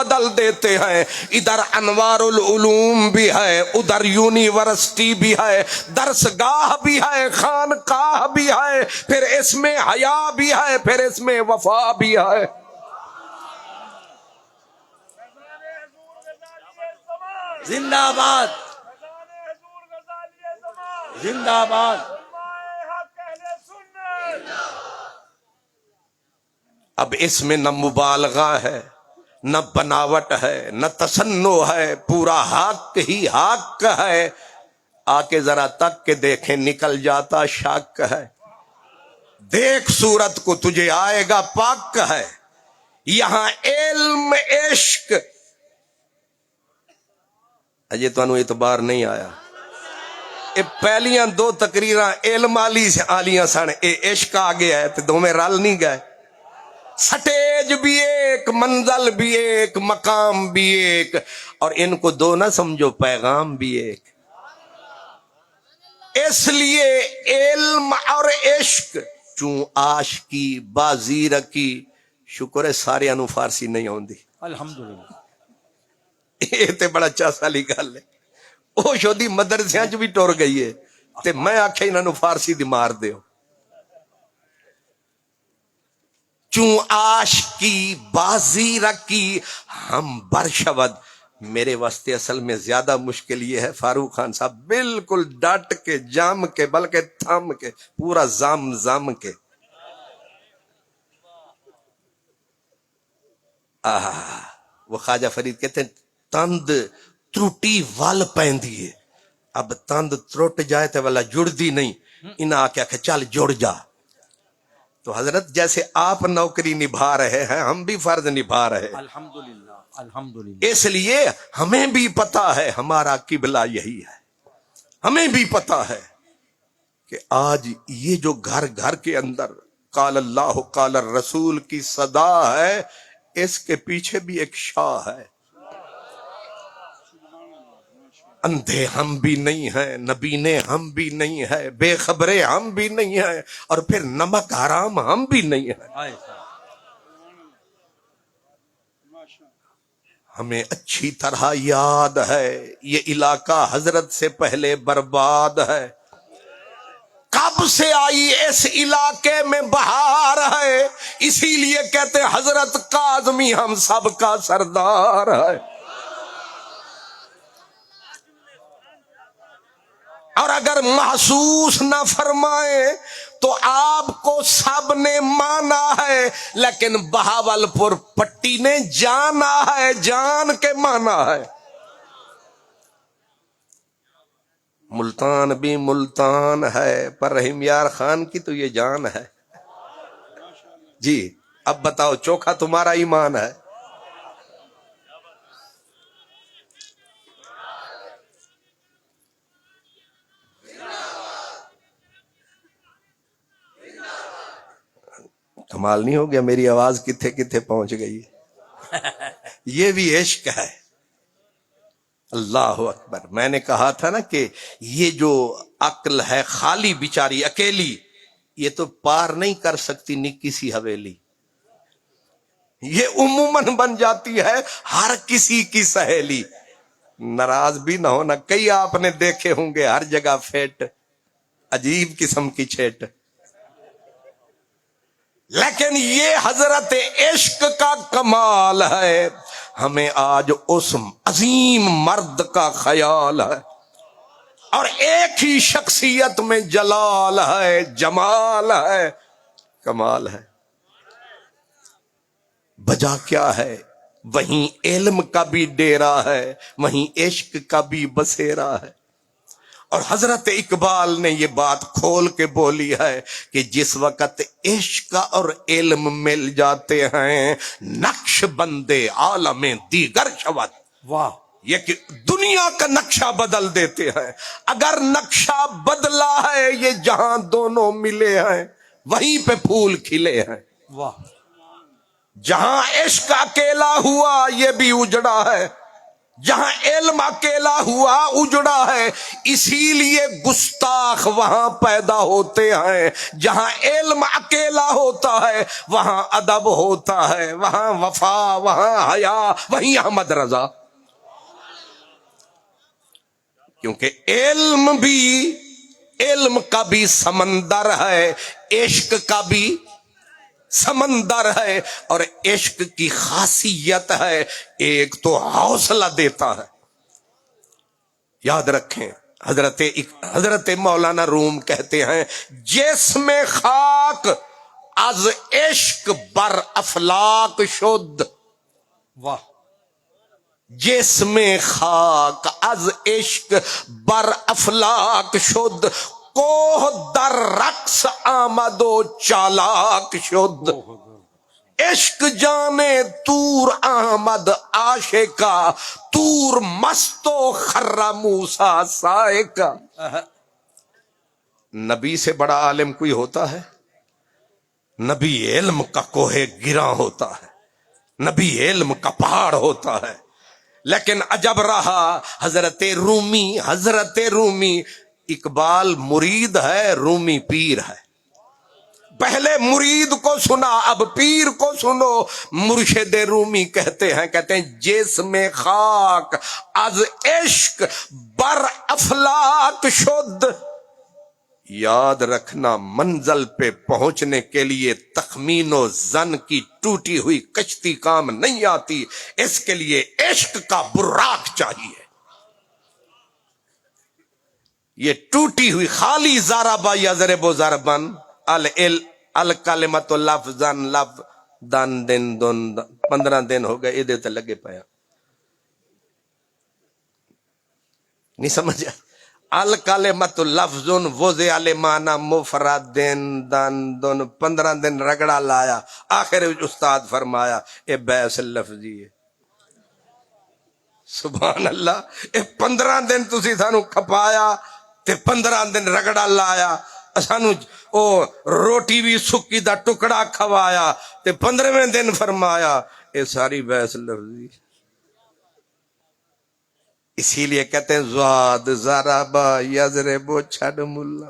بدل دیتے ہیں. ادھر انوار العلوم بھی ہے، ادھر یونیورسٹی بھی ہے، درسگاہ بھی ہے، خانقاہ بھی ہے، پھر اس میں حیا بھی ہے، پھر اس میں وفا بھی ہے. زندہ باد، زندہ باد. اب اس میں نہ مبالغہ ہے، نہ بناوٹ ہے، نہ تصنع ہے، پورا حق ہی حق ہے. آ کے ذرا تک کے دیکھیں، نکل جاتا شک ہے. دیکھ صورت کو تجھے آئے گا پاک ہے. یہاں علم عشق اجے تانوں اعتبار نہیں آیا. اے پہلیاں دو تقریراں علم آلیاں سن، اے عشق آ گیا ہے تے دونوں رل نہیں گئے. سٹیج بھی ایک، منزل بھی ایک، مقام بھی ایک، اور ان کو دو نہ سمجھو، پیغام بھی ایک. اس لیے علم اور عشق چوں عاشقی بازی رکھی. شکر ہے سارے انو فارسی نہیں ہوندی. الحمدللہ. یہ تے بڑا چاسا لی گل ہے. او شودی مدرسیاں چ بھی ٹر گئی ہے تے میں آکھیا انہاں نو فارسی دی مار دیو. چوں عاشقی بازی رکھی ہم برشود. میرے واسطے اصل میں زیادہ مشکل یہ ہے فاروق خان صاحب، بالکل ڈٹ کے جام کے بلکہ تھم کے پورا زم کے. وہ خواجہ فرید کہتے ہیں تند ترٹی ول پیندی ہے. اب تند ترٹ جائے تو والا جڑدی نہیں. انہاں آکھیا کہ چل جڑ جا. تو حضرت جیسے آپ نوکری نبھا رہے ہیں ہم بھی فرض نبھا رہے ہیں. الحمدللہ، الحمدللہ. اس لیے ہمیں بھی پتا ہے ہمارا قبلہ یہی ہے. ہمیں بھی پتا ہے کہ آج یہ جو گھر گھر کے اندر قال اللہ قال الرسول کی صدا ہے، اس کے پیچھے بھی ایک شاہ ہے. اندھے ہم بھی نہیں ہیں، نبینے ہم بھی نہیں ہیں، بے خبرے ہم بھی نہیں ہیں، اور پھر نمک حرام ہم بھی نہیں ہیں. ہمیں اچھی طرح یاد ہے یہ علاقہ حضرت سے پہلے برباد ہے. کب سے آئی اس علاقے میں بہار ہے، اسی لیے کہتے حضرت کاظمی ہم سب کا سردار ہے. اور اگر محسوس نہ فرمائے تو آپ کو سب نے مانا ہے، لیکن بہاول پور پٹی نے جانا ہے، جان کے مانا ہے. ملتان بھی ملتان ہے، پر رحیم یار خان کی تو یہ جان ہے. جی اب بتاؤ چوکھا تمہارا ایمان ہے؟ کمال نہیں ہو گیا؟ میری آواز کتھے کتھے پہنچ گئی. یہ بھی عشق ہے. اللہ اکبر. میں نے کہا تھا نا کہ یہ جو عقل ہے خالی بیچاری اکیلی، یہ تو پار نہیں کر سکتی نکی سی حویلی. یہ عموماً بن جاتی ہے ہر کسی کی سہیلی. ناراض بھی نہ ہونا، کئی آپ نے دیکھے ہوں گے ہر جگہ فیٹ، عجیب قسم کی چھیٹ. لیکن یہ حضرت عشق کا کمال ہے. ہمیں آج اس عظیم مرد کا خیال ہے، اور ایک ہی شخصیت میں جلال ہے، جمال ہے، کمال ہے. وجہ کیا ہے؟ وہیں علم کا بھی ڈیرا ہے، وہیں عشق کا بھی بسیرا ہے. اور حضرت اقبال نے یہ بات کھول کے بولی ہے کہ جس وقت عشق اور علم مل جاتے ہیں نقش بندے عالم دیگر شود. واہ. یہ کہ دنیا کا نقشہ بدل دیتے ہیں. اگر نقشہ بدلا ہے یہ جہاں دونوں ملے ہیں وہیں پہ پھول کھلے ہیں. واہ. جہاں عشق اکیلا ہوا یہ بھی اجڑا ہے. جہاں علم اکیلا ہوا اجڑا ہے، اسی لیے گستاخ وہاں پیدا ہوتے ہیں۔ جہاں علم اکیلا ہوتا ہے وہاں ادب ہوتا ہے، وہاں وفا، وہاں حیا، وہیں احمد رضا۔ کیونکہ علم کا بھی سمندر ہے، عشق کا بھی سمندر ہے، اور عشق کی خاصیت ہے ایک تو حوصلہ دیتا ہے۔ یاد رکھیں، حضرت مولانا روم کہتے ہیں جسم خاک از عشق بر افلاک شد، واہ، جسم خاک از عشق بر افلاک شد، کوہ در رقص آمد و چالاک شد۔ عشق جانے طور آمد عاشقا، طور مست و خر موسیٰ سائقا۔ نبی سے بڑا عالم کوئی ہوتا ہے؟ نبی علم کا کوہ گراں ہوتا ہے، نبی علم کا پہاڑ ہوتا ہے۔ لیکن عجب رہا حضرت رومی، اقبال مرید ہے، رومی پیر ہے۔ پہلے مرید کو سنا، اب پیر کو سنو۔ مرشد رومی کہتے ہیں جسم خاک از عشق بر افلاک شد۔ یاد رکھنا، منزل پہ پہنچنے کے لیے تخمین و ظن کی ٹوٹی ہوئی کشتی کام نہیں آتی، اس کے لیے عشق کا براق چاہیے۔ یہ ٹوٹی ہوئی خالی زاربا یضرب ضربن الکلمۃ لفظن لفظن دن 15 دن ہو گئے ادھر تے لگے پایا، نہیں سمجھا؟ الکلمۃ لفظ وضع لمعنی مفرد دن 15 دن رگڑا لایا، آخر استاد فرمایا اے بیس لفظی ہے۔ سبحان اللہ، اے 15 دن تسی سانو کھپایا تے 15 دن رگڑا لایا، سانو او روٹی بھی سکی دا ٹکڑا کھوایا تے 15ویں دن فرمایا اے ساری بیس لفظی۔ اسی لیے کہتے ہیں زواد ضربا یضرب چھڑ ملا،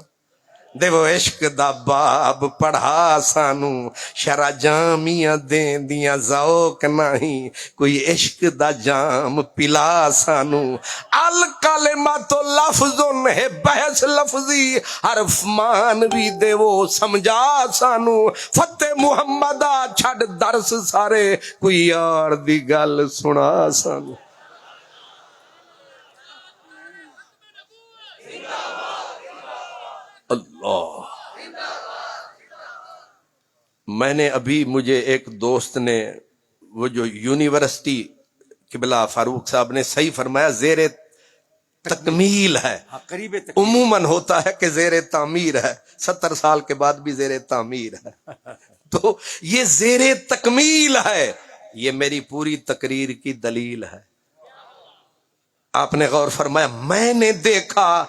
دے وہ عشق دا باب پڑھا سانو، شرع جامیاں دین دیاں ذوق نہیں، کوئی عشق دا جام پلا سانو۔ الکلمۃ لفظ ہے بحث لفظی، حرف مانوی دے وہ سمجھا سانو، فتح محمدہ چھڑ درس سارے، کوئی یار دی گل سنا سانو۔ اللہ، میں نے ابھی، مجھے ایک دوست نے وہ جو یونیورسٹی قبلہ فاروق صاحب نے صحیح فرمایا، زیر تکمیل ہے، قریب عموماً ہوتا ہے کہ زیر تعمیر ہے، 70 سال کے بعد بھی زیر تعمیر ہے، تو یہ زیر تکمیل ہے۔ یہ میری پوری تقریر کی دلیل ہے۔ آپ نے غور فرمایا، میں نے دیکھا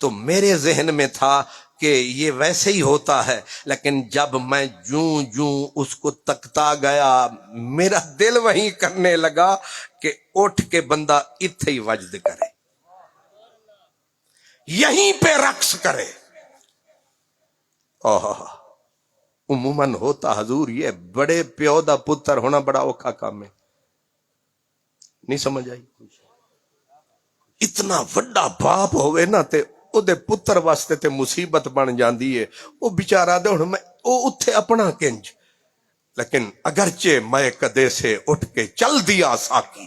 تو میرے ذہن میں تھا کہ یہ ویسے ہی ہوتا ہے، لیکن جب میں جوں اس کو تکتا گیا، میرا دل وہیں کرنے لگا کہ اٹھ کے بندہ اتھے ہی وجد کرے، یہیں پہ رقص کرے۔ عموماً ہوتا حضور، یہ بڑے پیو دا پتر ہونا بڑا اوکھا کام ہے، نہیں سمجھ آئی؟ اتنا وڈا باپ ہوئے نا تے او دے پتر واسطے تے مصیبت بن جاندی ہے، او بیچارہ دے ہن میں او اتھے اپنا کنج، لیکن اگرچہ میں کدے سے اٹھ کے چل دیا ساکی،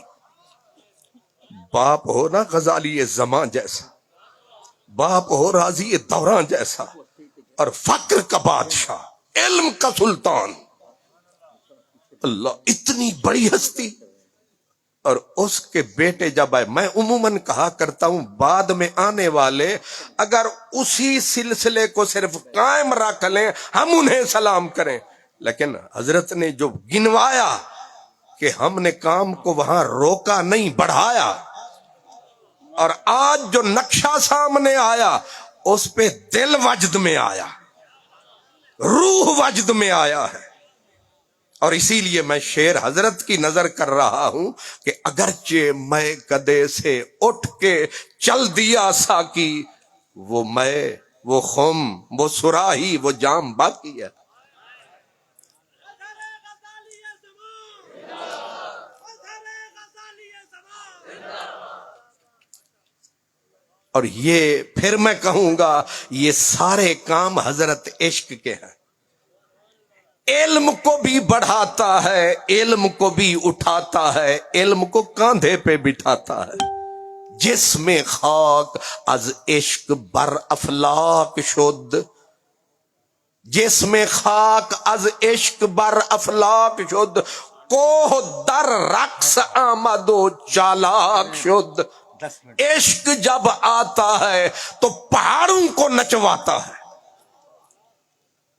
باپ ہو نا غزالی زمان جیسا، باپ ہو راضی دوران جیسا، اور فقر کا بادشاہ، علم کا سلطان، اللہ، اتنی بڑی ہستی، اور اس کے بیٹے جب آئے، میں عموماً کہا کرتا ہوں بعد میں آنے والے اگر اسی سلسلے کو صرف قائم رکھ لیں ہم انہیں سلام کریں، لیکن حضرت نے جو گنوایا کہ ہم نے کام کو وہاں روکا نہیں، بڑھایا، اور آج جو نقشہ سامنے آیا اس پہ دل وجد میں آیا، روح وجد میں آیا ہے۔ اور اسی لیے میں شعر حضرت کی نظر کر رہا ہوں کہ اگرچہ میں گدے سے اٹھ کے چل دیا ساکی، وہ میں، وہ خم، وہ سراہی، وہ جام باقی ہے۔ اور یہ پھر میں کہوں گا، یہ سارے کام حضرت عشق کے ہیں۔ علم کو بھی بڑھاتا ہے، علم کو بھی اٹھاتا ہے، علم کو کاندھے پہ بٹھاتا ہے۔ جس میں خاک از عشق بر افلاک شد، جس میں خاک از عشق بر افلاک شد، کوہ در رقص آمد و چالاک شد۔ 10 منٹ۔ عشق جب آتا ہے تو پہاڑوں کو نچواتا ہے۔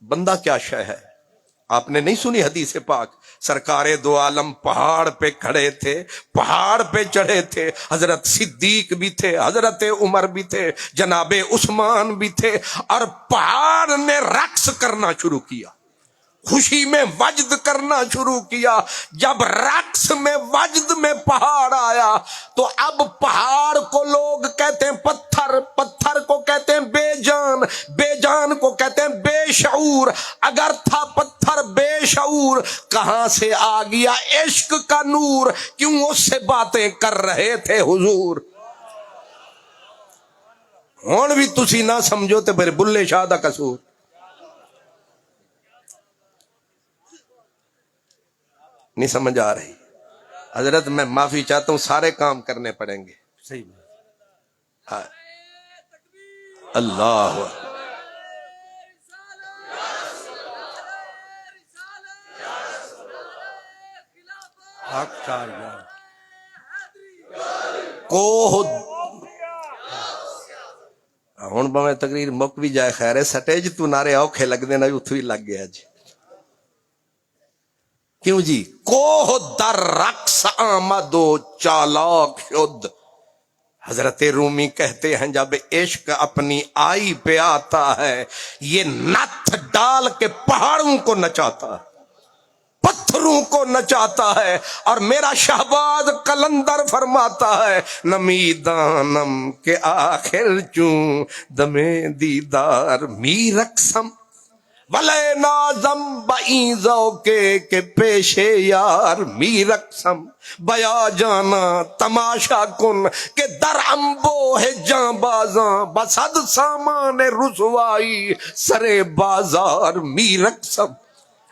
بندہ کیا شے ہے؟ آپ نے نہیں سنی حدیث پاک؟ سرکار دو عالم پہاڑ پہ کھڑے تھے، پہاڑ پہ چڑھے تھے، حضرت صدیق بھی تھے، حضرت عمر بھی تھے، جناب عثمان بھی تھے، اور پہاڑ نے رقص کرنا شروع کیا، خوشی میں وجد کرنا شروع کیا۔ جب رقص میں وجد میں پہاڑ آیا تو اب پہاڑ کو لوگ کہتے ہیں پتھر، پتھر کو کہتے ہیں بے جان، بے جان کو کہتے ہیں بے شعور۔ اگر تھا پتھر بے شعور، کہاں سے آ گیا عشق کا نور؟ کیوں اس سے باتیں کر رہے تھے حضور؟ ہون بھی تسی نہ سمجھو تے پھر بلے شاہ دا قصور۔ نہیں سمجھ آ رہی؟ حضرت میں معافی چاہتا ہوں، سارے کام کرنے پڑیں گے۔ صحیح بات۔ ہاں۔ اللہ حق چار کوہ ہن بھویں تقریر مک بھی جائے، خیر ہے، سٹیج تو نعرے اوکھے لگدے نا، اتھو ہی لگ گیا جی۔ کیوں جی؟ کوہ در رقص آمد و چالاک شد۔ حضرت رومی کہتے ہیں جب عشق اپنی آئی پہ آتا ہے، یہ نتھ ڈال کے پہاڑوں کو نچاتا ہے، پتھروں کو نچاتا ہے۔ اور میرا شہباز قلندر فرماتا ہے، نمی دانم کے آخر چوں دمے دیدار می رقصم، ولے نازم بئی ذوقے کے پیشے یار می رقصم، بیا جانا تماشا کن کہ در امبو ہے جاں بازاں، بصد سامان رسوائی سرے بازار می رقصم۔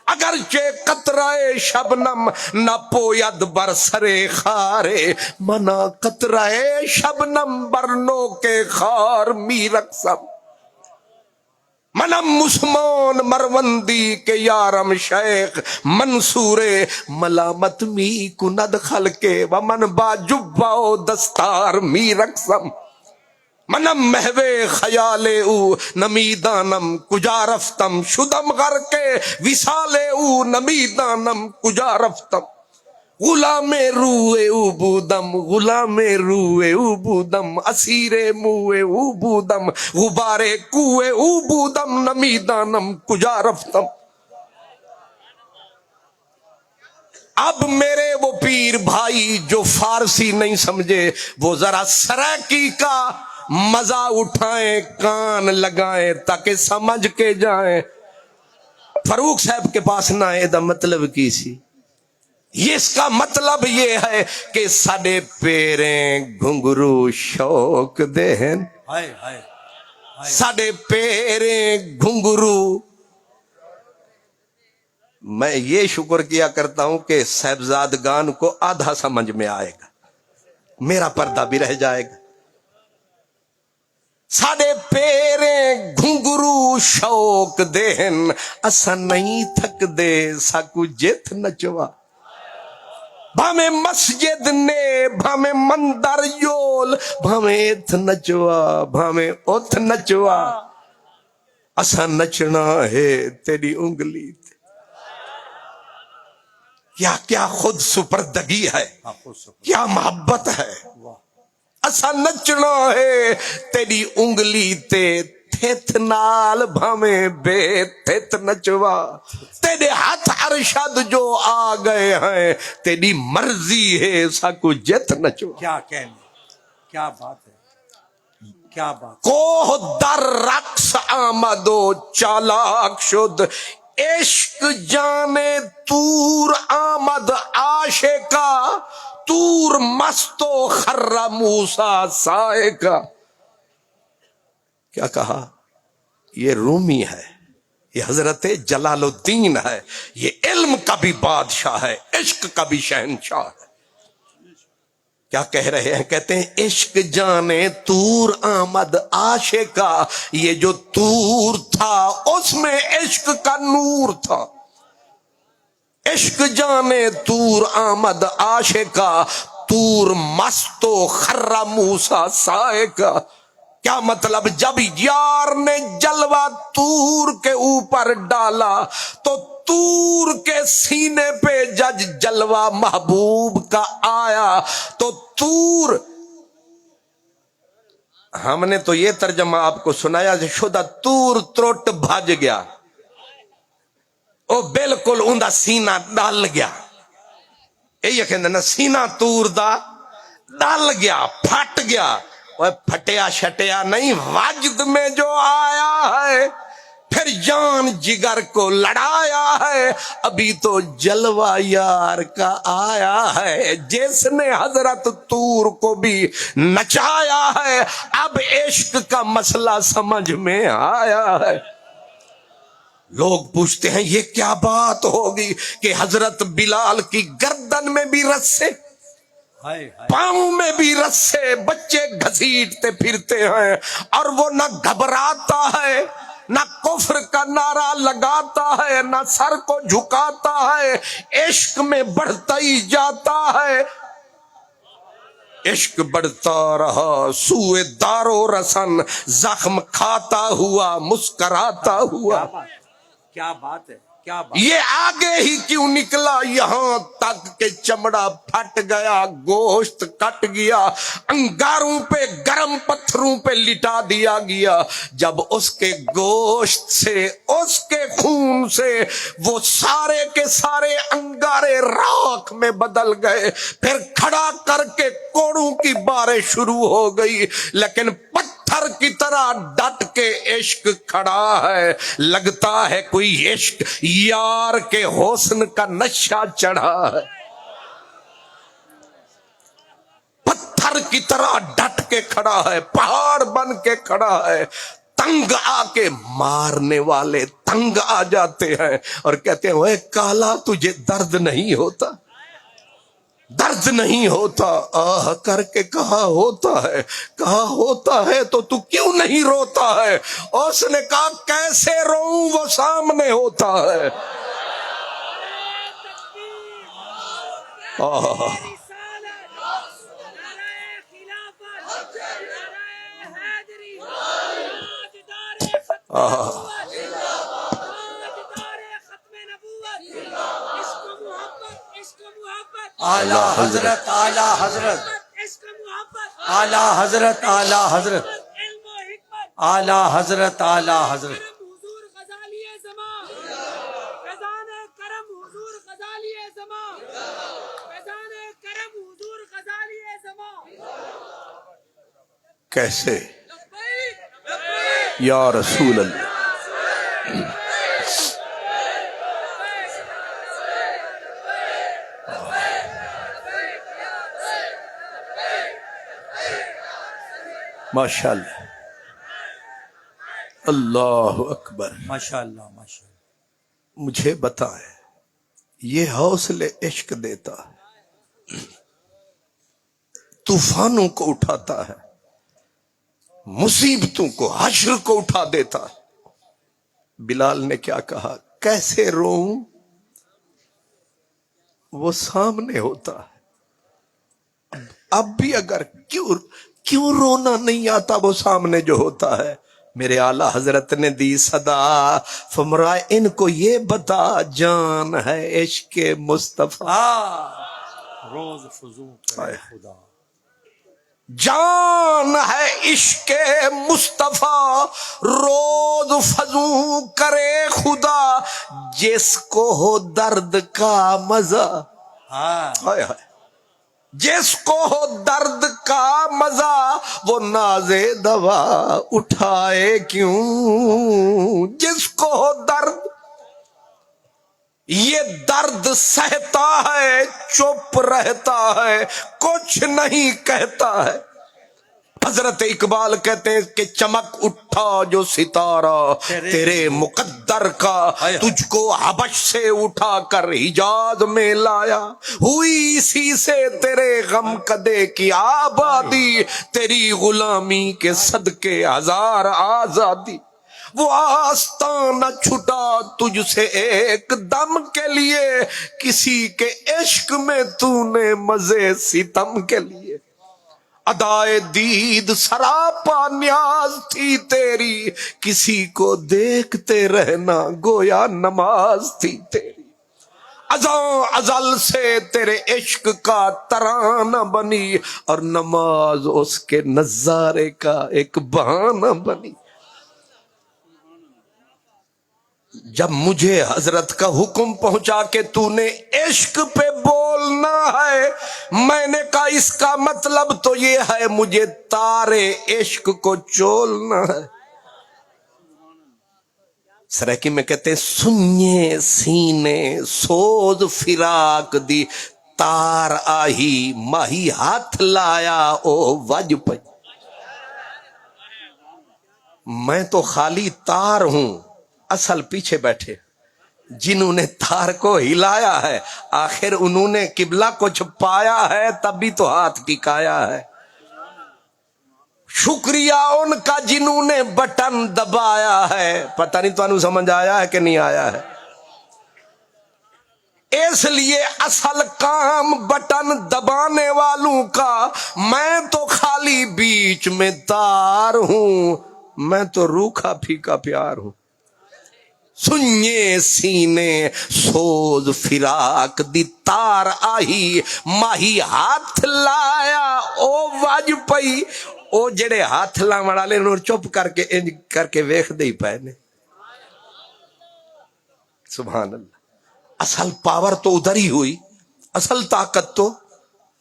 اگرچہ قطرہ شبنم نہ پوید بر سرے خارے، منا قطرہ شبنم بر نو کے خار می رقصم۔ منم مسلمان مروندی کے یارم شیخ منصور، ملامت می کند خلقے و من با جبہ و دستار می رقصم۔ منم محوے خیال او نمی دانم کجا رفتم، شدم غرقے وصال او نمی دانم کجا رفتم۔ غلام روئے او بودم، غلام روئے او بودم، اسیر موئے او بودم، غبار کوئے او بودم، نمی دانم کجا رفتم۔ اب میرے وہ پیر بھائی جو فارسی نہیں سمجھے، وہ ذرا سرائکی کا مزہ اٹھائیں، کان لگائیں تاکہ سمجھ کے جائیں۔ فاروق صاحب کے پاس نہ ہے دا مطلب کی سی، یہ اس کا مطلب یہ ہے کہ ساڈے پیریں گھنگرو شوق دہن، ہائے ہائے ساڈے پیریں گھنگرو۔ میں یہ شکر کیا کرتا ہوں کہ صاحبزادگان کو آدھا سمجھ میں آئے گا، میرا پردہ بھی رہ جائے گا۔ ساڈے پیریں گھنگرو شوق دہن، اسا نہیں تھک دے ساکو جت نچوا، بھامے مسجد نے بھامے مندر یول، بھامے ات نچوا بھامے ات نچوا، اسا نچنا ہے تیری انگلی تے۔ کیا کیا خود سپردگی ہے، کیا محبت ہے۔ اسا نچنا ہے تیری انگلی تے، تھت نال بھمیں بے تھت نچوا تیرے ہاتھ ارشد جو آ گئے ہیں تیری مرضی ہے سکو جت نچوا کیا کہنے کیا بات ہے کیا بات کوہ در رقص آمد و چالاک شد عشق جانے تور آمد عاشقا تور مست و خر موسیٰ سائقا کیا کہا یہ رومی ہے یہ حضرت جلال الدین ہے یہ علم کا بھی بادشاہ ہے عشق کا بھی شہنشاہ ہے کیا کہہ رہے ہیں کہتے ہیں عشق جانے تور آمد عاشقا یہ جو تور تھا اس میں عشق کا نور تھا عشق جانے تور آمد عاشقا تور مست و خر موسیٰ سائقا کیا مطلب جب یار نے جلوہ تور کے اوپر ڈالا تو تور کے سینے پہ جج جلوہ محبوب کا آیا تو تور ہم نے تو یہ ترجمہ آپ کو سنایا شدہ تور تروٹ بھاج گیا او بالکل اندہ سینہ ڈال گیا یہ کہندے نا سینہ تور دا ڈال گیا پھٹ گیا پھٹیا شٹیا نہیں وجد میں جو آیا ہے پھر جان جگر کو لڑایا ہے ابھی تو جلوہ یار کا آیا ہے جس نے حضرت تور کو بھی نچایا ہے اب عشق کا مسئلہ سمجھ میں آیا ہے لوگ پوچھتے ہیں یہ کیا بات ہوگی کہ حضرت بلال کی گردن میں بھی رسے پاؤں میں بھی رسے بچے گھسیٹتے پھرتے ہیں اور وہ نہ گھبراتا ہے نہ کفر کا نعرہ لگاتا ہے نہ سر کو جھکاتا ہے عشق میں بڑھتا ہی جاتا ہے عشق بڑھتا رہا سوئے دار و رسن زخم کھاتا ہوا مسکراتا ہوا کیا بات ہے کیا بات یہ آگے ہی کیوں نکلا یہاں تک کہ چمڑا پھٹ گیا گوشت کٹ گیا انگاروں پہ گرم پتھروں پہ لٹا دیا گیا جب اس کے گوشت سے اس کے خون سے وہ سارے کے سارے انگارے راکھ میں بدل گئے پھر کھڑا کر کے کوڑوں کی بارش شروع ہو گئی لیکن پتھر کی طرح ڈٹ کے عشق کھڑا ہے لگتا ہے کوئی عشق یار کے حسن کا نشہ چڑھا ہے پتھر کی طرح ڈٹ کے کھڑا ہے پہاڑ بن کے کھڑا ہے تنگ آ کے مارنے والے تنگ آ جاتے ہیں اور کہتے ہیں وہ کالا تجھے درد نہیں ہوتا درد نہیں ہوتا آہ کر کے کہا ہوتا ہے تو تو کیوں نہیں روتا ہے اس نے کہا کیسے روؤں وہ سامنے ہوتا ہے اعلی حضرت اعلی حضرت اعلی حضرت اعلی حضرت اعلی حضرت اعلی حضرت کیسے یا رسول اللہ ماشاءاللہ اللہ اکبر ماشاءاللہ ماشاءاللہ مجھے بتائیں یہ حوصلے عشق دیتا ہے طوفانوں کو اٹھاتا ہے مصیبتوں کو حشر کو اٹھا دیتا ہے بلال نے کیا کہا کیسے روؤں وہ سامنے ہوتا ہے اب بھی اگر کیوں رونا نہیں آتا وہ سامنے جو ہوتا ہے میرے اعلیٰ حضرت نے دی صدا فرمایا ان کو یہ بتا جان ہے عشق مصطفیٰ روز فضو کرے خدا جان ہے عشق مصطفیٰ روز فضو کرے خدا جس کو ہو درد کا مزہ ہاں ہائے ہائے جس کو ہو درد کا مزہ وہ ناز دوا اٹھائے کیوں جس کو ہو درد یہ درد سہتا ہے چپ رہتا ہے کچھ نہیں کہتا ہے حضرت اقبال کہتے ہیں کہ چمک اٹھا جو ستارہ تیرے مقدر کا تجھ کو حبش سے اٹھا کر حجاز میں لایا ہوئی اسی سے تیرے غم کدے کی آبادی تیری غلامی کے صدقے ہزار آزادی وہ آستاں نہ چھٹا تجھ سے ایک دم کے لیے کسی کے عشق میں تو نے مزے ستم کے لیے ادائے دید سراپا نیاز تھی تیری کسی کو دیکھتے رہنا گویا نماز تھی تیری ازاں ازل سے تیرے عشق کا ترانہ بنی اور نماز اس کے نظارے کا ایک بہانہ بنی جب مجھے حضرت کا حکم پہنچا کہ تو نے عشق پہ بولنا ہے میں نے کہا اس کا مطلب تو یہ ہے مجھے تارے عشق کو چولنا ہے سریکی میں کہتے ہیں سنیے سینے سوز فراق دی تار آہی ماہی ہاتھ لایا او وج پہ میں تو خالی تار ہوں اصل پیچھے بیٹھے جنہوں نے تار کو ہلایا ہے آخر انہوں نے قبلہ کو چھپایا ہے تب بھی تو ہاتھ ٹکایا ہے شکریہ ان کا جنہوں نے بٹن دبایا ہے پتہ نہیں تو انہوں سمجھ آیا ہے کہ نہیں آیا ہے اس لیے اصل کام بٹن دبانے والوں کا میں تو خالی بیچ میں تار ہوں میں تو روکھا پھیکا پیار ہوں سنیے سینے سوز فراق دی تار آہی ماہی ہاتھ لایا او واج پئی او جڑے ہاتھ لا مڑا لے نور چپ کر کے ویکھ دے پے نے سبحان اللہ اصل پاور تو ادھر ہی ہوئی اصل طاقت تو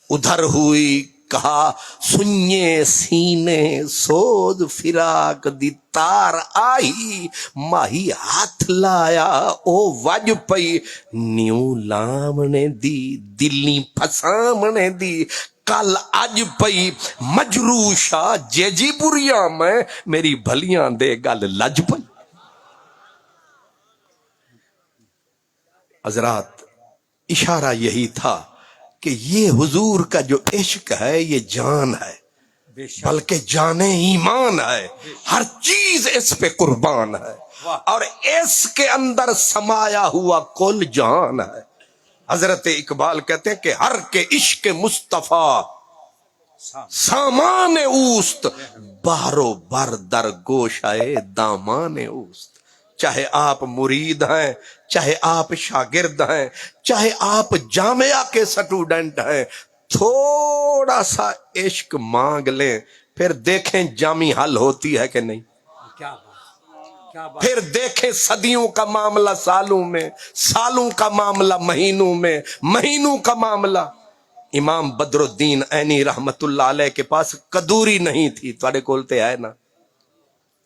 ادھر ہوئی کہا سنیے سینے سوز فراق دی تار آئی ماہی ہاتھ لایا او وج پئی نیو لامنے دی دلی پھسامنے دی کل اج پئی مجروشا جیجی بریاں میں میری بھلیاں دے گل لج پئی حضرات اشارہ یہی تھا کہ یہ حضور کا جو عشق ہے یہ جان ہے بلکہ جان ایمان ہے ہر چیز اس پہ قربان ہے اور اس کے اندر سمایا ہوا کل جان ہے حضرت اقبال کہتے ہیں کہ ہر کے عشق مصطفیٰ سامان اوست بارو بر در گوشائے دامان اوست چاہے آپ مرید ہیں چاہے آپ شاگرد ہیں چاہے آپ جامعہ کے سٹوڈنٹ ہیں تھوڑا سا عشق مانگ لیں پھر دیکھیں جامی حل ہوتی ہے کہ نہیں پھر دیکھیں صدیوں کا معاملہ سالوں میں سالوں کا معاملہ مہینوں میں مہینوں کا معاملہ امام بدر الدین عینی رحمت اللہ علیہ کے پاس کدوری نہیں تھی تھوڑے کولتے ہے نا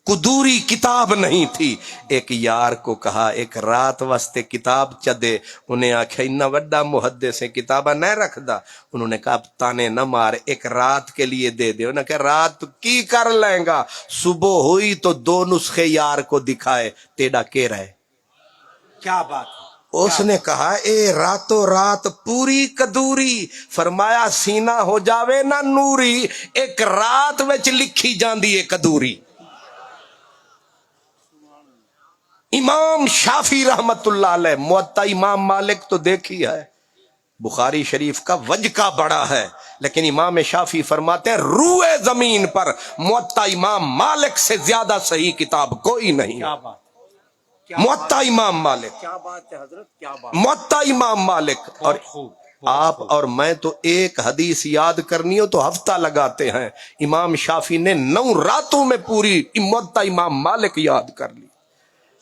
کدوری کتاب نہیں تھی ایک یار کو کہا ایک رات واسطے کتاب چدے انہیں آکھا اتنا وڈا محدث سے کتابہ نہ رکھ دا انہوں نے کہا تانے نہ مار ایک رات کے لیے دے دے انہوں نے کہا رات کی کر لیں گا صبح ہوئی تو 2 نسخے یار کو دکھائے تیڑا کے رہے کیا بات اس نے کہا اے راتوں رات پوری کدوری فرمایا سینہ ہو جاوے نہ نوری ایک رات وچ لکھی جاندی ہے کدوری امام شافی رحمت اللہ علیہ موطا امام مالک تو دیکھی ہے بخاری شریف کا وجہ بڑا ہے لیکن امام شافی فرماتے ہیں روئے زمین پر موطا امام مالک سے زیادہ صحیح کتاب کوئی نہیں موطا امام مالک کیا بات ہے حضرت کیا بات موطا امام مالک اور آپ اور میں تو ایک حدیث یاد کرنی ہو تو ہفتہ لگاتے ہیں، امام شافعی نے 9 راتوں میں پوری موطا امام مالک یاد کر لی۔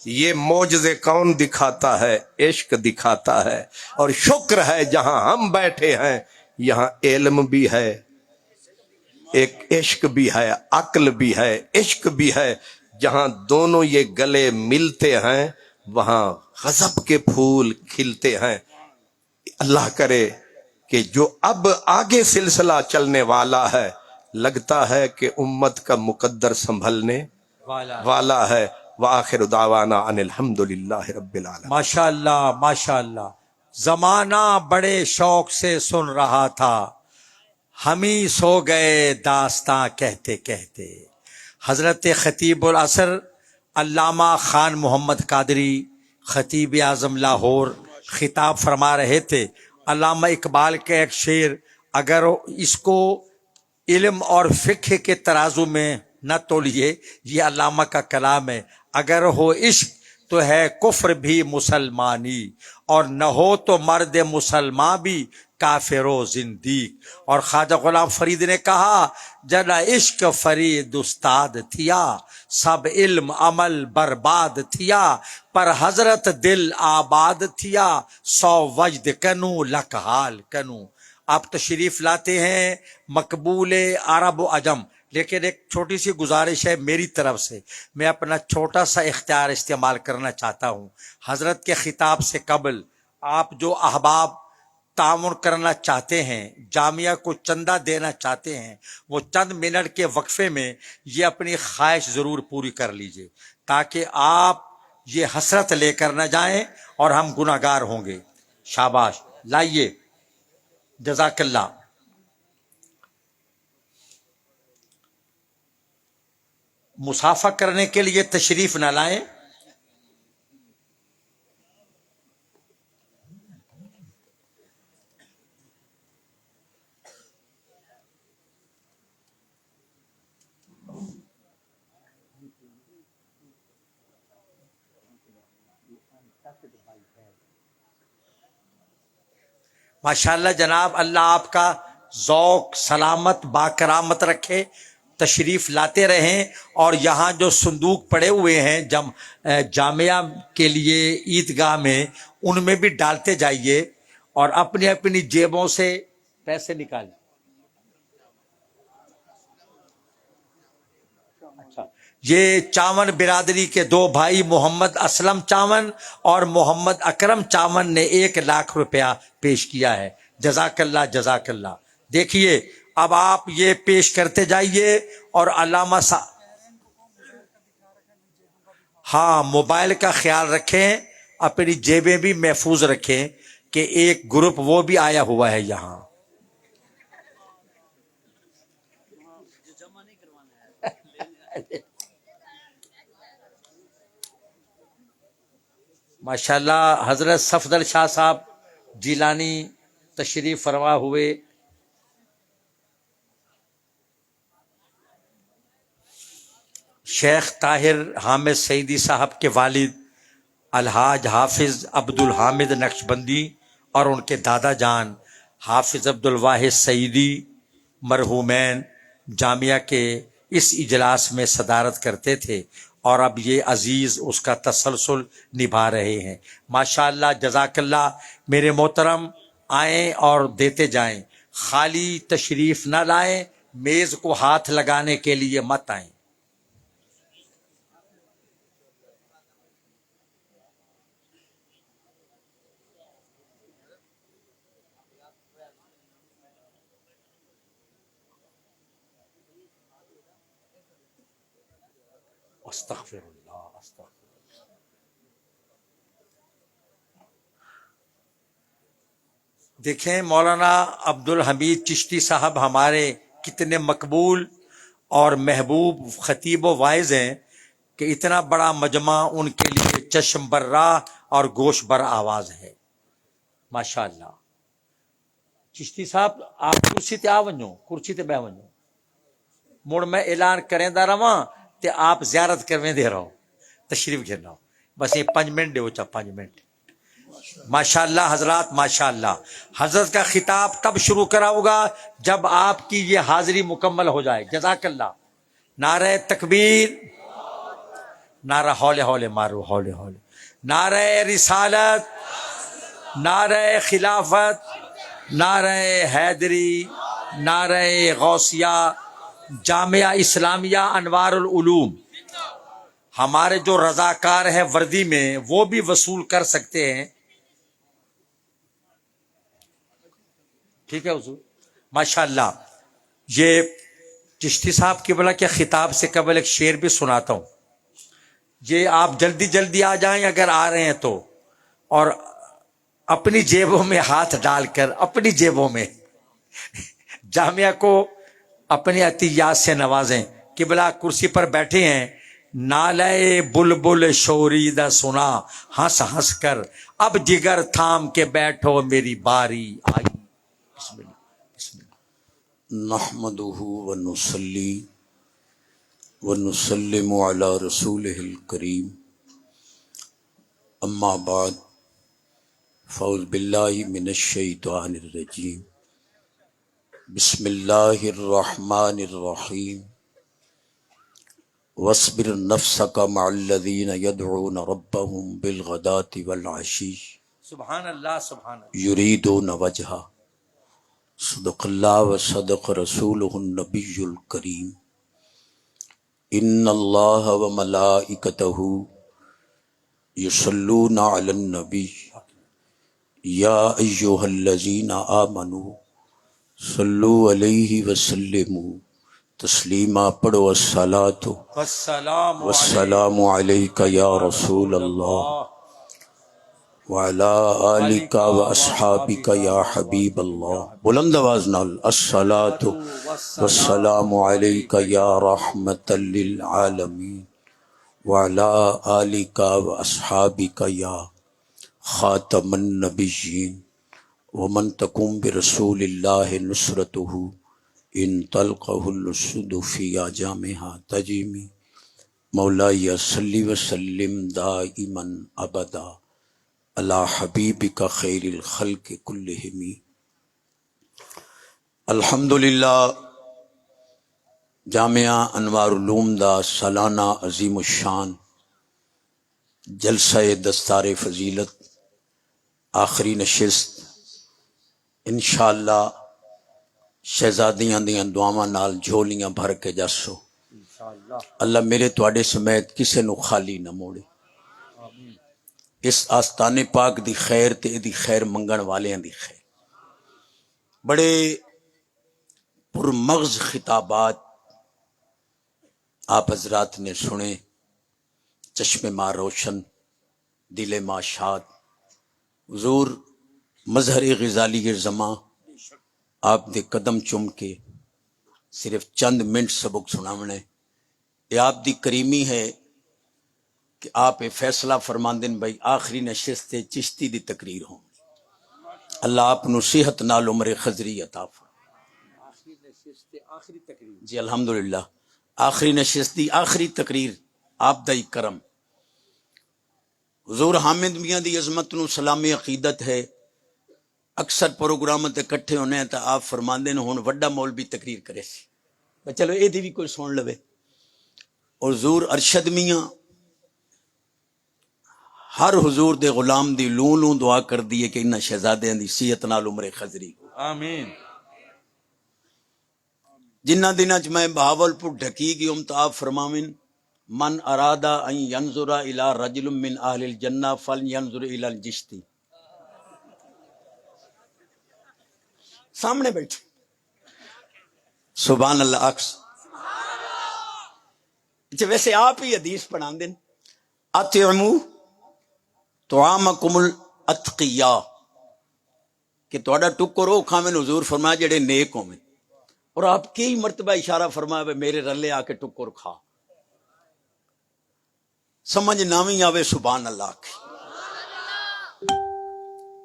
یہ معجزے کون دکھاتا ہے؟ عشق دکھاتا ہے۔ اور شکر ہے جہاں ہم بیٹھے ہیں یہاں علم بھی ہے، ایک عشق بھی ہے، عقل بھی ہے، عشق بھی ہے۔ جہاں دونوں یہ گلے ملتے ہیں وہاں غضب کے پھول کھلتے ہیں۔ اللہ کرے کہ جو اب آگے سلسلہ چلنے والا ہے لگتا ہے کہ امت کا مقدر سنبھلنے والا ہے۔ وآخر دعوانا ان الحمدللہ رب العالمین۔ ماشاء اللہ ماشاء اللہ۔ زمانہ بڑے شوق سے سن رہا تھا، ہم ہی سو گئے داستاں کہتے کہتے۔ حضرت خطیب العصر علامہ خان محمد قادری خطیب اعظم لاہور خطاب فرما رہے تھے۔ علامہ اقبال کا ایک شعر، اگر اس کو علم اور فقہ کے ترازو میں نہ تولیے، یہ علامہ کا کلام ہے، اگر ہو عشق تو ہے کفر بھی مسلمانی، اور نہ ہو تو مرد مسلمان بھی کافر و زندیق۔ اور خواجہ غلام فرید نے کہا، جنا عشق فرید استاد تھیا، سب علم عمل برباد تھیا، پر حضرت دل آباد تھیا، 100 وجد کنو لک حال کنو۔ آپ تشریف لاتے ہیں مقبول عرب و عجم، لیکن ایک چھوٹی سی گزارش ہے میری طرف سے، میں اپنا چھوٹا سا اختیار استعمال کرنا چاہتا ہوں۔ حضرت کے خطاب سے قبل آپ جو احباب تعاون کرنا چاہتے ہیں، جامعہ کو چندہ دینا چاہتے ہیں، وہ چند منٹ کے وقفے میں یہ اپنی خواہش ضرور پوری کر لیجئے، تاکہ آپ یہ حسرت لے کر نہ جائیں اور ہم گناہگار ہوں گے۔ شاباش، لائیے، جزاک اللہ۔ مصافحہ کرنے کے لیے تشریف نہ لائیں۔ ماشاءاللہ جناب، اللہ آپ کا ذوق سلامت باکرامت رکھے، تشریف لاتے رہیں، اور یہاں جو صندوق پڑے ہوئے ہیں جامعہ کے لیے عیدگاہ میں، ان میں بھی ڈالتے جائیے، اور اپنی اپنی جیبوں سے پیسے نکالیں۔ اچھا، یہ چاون برادری کے 2 بھائی محمد اسلم چاون اور محمد اکرم چاون نے 1 لاکھ روپیہ پیش کیا ہے۔ جزاک اللہ جزاک اللہ۔ دیکھیے اب آپ یہ پیش کرتے جائیے، اور علامہ ہاں موبائل کا خیال رکھیں، اپنی جیبیں بھی محفوظ رکھیں، کہ ایک گروپ وہ بھی آیا ہوا ہے یہاں۔ ماشاءاللہ حضرت صفدر شاہ صاحب جیلانی تشریف فرما ہوئے۔ شیخ طاہر حامد سعیدی صاحب کے والد الحاج حافظ عبد الحامد نقشبندی اور ان کے دادا جان حافظ عبد الواحد سعیدی مرحومین جامعہ کے اس اجلاس میں صدارت کرتے تھے، اور اب یہ عزیز اس کا تسلسل نبھا رہے ہیں۔ ماشاءاللہ جزاک اللہ۔ میرے محترم، آئیں اور دیتے جائیں، خالی تشریف نہ لائیں، میز کو ہاتھ لگانے کے لیے مت آئیں۔ استغفر اللہ استغفر اللہ۔ دیکھیں مولانا عبد الحمید چشتی صاحب ہمارے کتنے مقبول اور محبوب خطیب و واعظ ہیں، کہ اتنا بڑا مجمع ان کے لیے چشم بر راہ اور گوش بر آواز ہے۔ ماشاءاللہ چشتی صاحب، آپ کرسی تے آ ونجو، کرسی تے بہ ونجو، مڑ میں اعلان کریں دا رواں تے آپ زیارت کرویں دے رہو، تشریف گھرنا، بس یہ 5 منٹ دے چا 5 منٹ۔ ماشاءاللہ حضرات ماشاءاللہ. حضرت کا خطاب تب شروع کرا ہوگا جب آپ کی یہ حاضری مکمل ہو جائے. جزاک اللہ. نعرہ تکبیر، نعرہ ہولے ہولے مارو ہولے ہولے، نعرہ رسالت، نعرہ خلافت، نعرہ حیدری، نعرہ غوثیہ، جامعہ اسلامیہ انوار العلوم. ہمارے جو رضاکار ہیں وردی میں وہ بھی وصول کر سکتے ہیں. ٹھیک ہے حضور. ماشاءاللہ. یہ چشتی صاحب کی بلا کے خطاب سے قبل ایک شعر بھی سناتا ہوں. یہ آپ جلدی جلدی آ جائیں اگر آ رہے ہیں تو، اور اپنی جیبوں میں ہاتھ ڈال کر اپنی جیبوں میں جامعہ کو اپنی عطیات سے نوازیں. قبلہ کرسی پر بیٹھے ہیں. نالے بلبل شوریدہ سنا ہنس ہنس کر، اب جگر تھام کے بیٹھو میری باری آئی. بسم اللہ بسم اللہ. نحمده ونصلي ونسلم على رسوله الكريم اما بعد فاعوذ بالله من الشيطان الرجيم بسم الله الرحمن الرحيم واصبر نفسك مع الذين يدعون ربهم بالغداة والعشي سبحان اللہ سبحان اللہ. يريدون وجهه صدق اللہ و صدق رسولہ النبی الکریم. ان اللہ و ملائکتہ یصلون علی النبی یا ایہا الذین آمنوا صلوا علیہ وسلموا تسلیما. پڑھو الصلاۃ والسلام والسلام علیک یا رسول اللہ وعلى آلک و اصحابک یا حبیب اللہ. بلند آواز نال الصلاۃ والسلام علیک یا رحمت للعالمین وعلى آلک و اصحابک یا خاتم النبیین ومن تکن برسول اللہ نصرتہ ان تلقہ الاسد فی جامہا تجیمی. مولائی صلی وسلم دائما ابدا اللہ حبیبک خیر الخلق کلہم. الحمدللہ جامعہ انوار العلوم دا سالانہ عظیم الشان جلسہ دستار فضیلت آخری نشست انشاءاللہ شہزادیاں دیاں دعاواں نال جھولیاں بھر کے جاسو. اللہ میرے تواڈے سمیت کسے نو خالی نہ موڑے. اس آستانے پاک دی خیر تے دی خیر منگن والیاں دی خیر. بڑے پرمغز خطابات آپ حضرات نے سنے. چشم ماں روشن، دل ماں شاد. حضور مظہر غزالی زماں آپ دے قدم چم کے صرف چند منٹ سبق سناونے. یہ آپ دی کریمی ہے کہ آپ فیصلہ فرماندن بھائی آخری نشست چشتی دی تقریر ہوں. اللہ آپ نو صحت نال عمر خضری عطا فرمائے. جی الحمدللہ آخری نشست دی آخری تقریر آپ دا ہی کرم. حضور حامد میاں دی عظمت نو سلامی عقیدت ہے. اکثر پروگرام تے کٹھے ہونے ہیں تو آپ فرماندے ہوں وڈا مولوی تقریر کرے سی، چلو یہ بھی کوئی سن لوے. اور حضور ارشد میاں ہر حضور دے غلام دی لوں لوں دعا کر دیے کہ انہاں شہزادیاں دی صحت نال عمر خضری. آمین. جنہ دنوں چ میں بہاول پور ڈھکی گیوں تو آپ فرماویں من ارادہ ان ینظر الی رجل من اہل الجنہ فلینظر الی الجشتی. سامنے بیٹھے سبحان اللہ اکس. ویسے آپ ہی حدیث پڑھان دیں اطعموا طعامکم الاتقیاء کہ تہاڈا ٹکر او کھاویں. حضور فرمایا جڑے نیک ہوویں. اور آپ کئی مرتبہ اشارہ فرمایا میرے رلے آ کے ٹکر کھا. سمجھ ناویں آوے سبحان اللہ کی.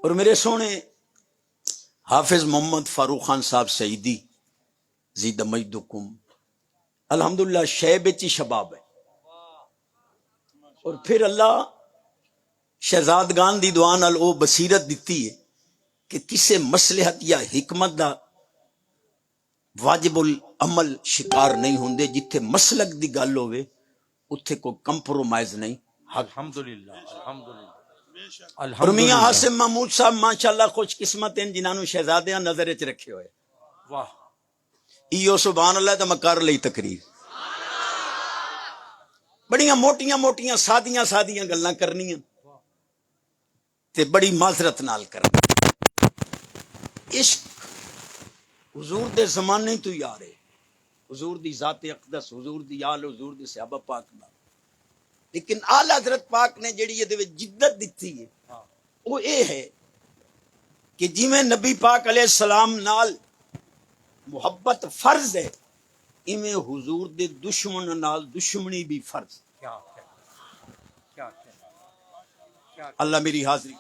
اور میرے سونے حافظ محمد فاروق خان صاحب سعیدی زید مجدکم الحمدللہ شیب چی شباب ہے. اور پھر اللہ شہزادگان دی دعا نال او بصیرت دیتی ہے کہ کسے مصلحت یا حکمت دا واجب العمل شکار نہیں ہوندے. جتھے مسلک دی گل ہوئے اتھے کوئی کمپرومائز نہیں. الحمدللہ الحمدللہ اور میاں الحمدللہ. عاصم محمود صاحب ماشاءاللہ خوش قسمت ہیں جنہاں نو شہزادیاں نظر وچ رکھے ہوئے. واہ ایو سبحان اللہ تے میں کر لئی تقریر. بڑیاں موٹیاں موٹیاں سادیاں سادیاں گلاں کرنیاں تے بڑی معذرت نال کرنی. عشق حضور دے زمانے تو ہی آ رہے, حضور دی ذات اقدس, حضور دی آل, حضور دی صحابہ پاک نال. لیکن آل حضرت پاک نے جڑی یہ جدت دیتی ہے وہ اے ہے کہ جی میں نبی پاک علیہ السلام نال محبت فرض ہے, ایویں حضور دے دشمن نال دشمنی بھی فرض. کیا کیا کیا اللہ میری حاضری.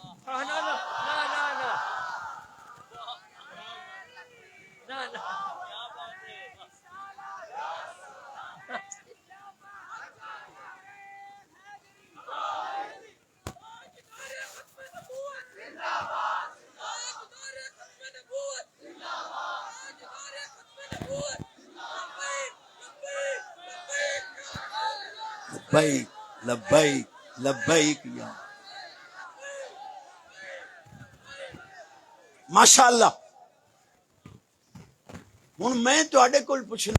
لبیک لبیک لبیک یا ماشاء اللہ. ہوں میں تواڈے کول پوچھنا,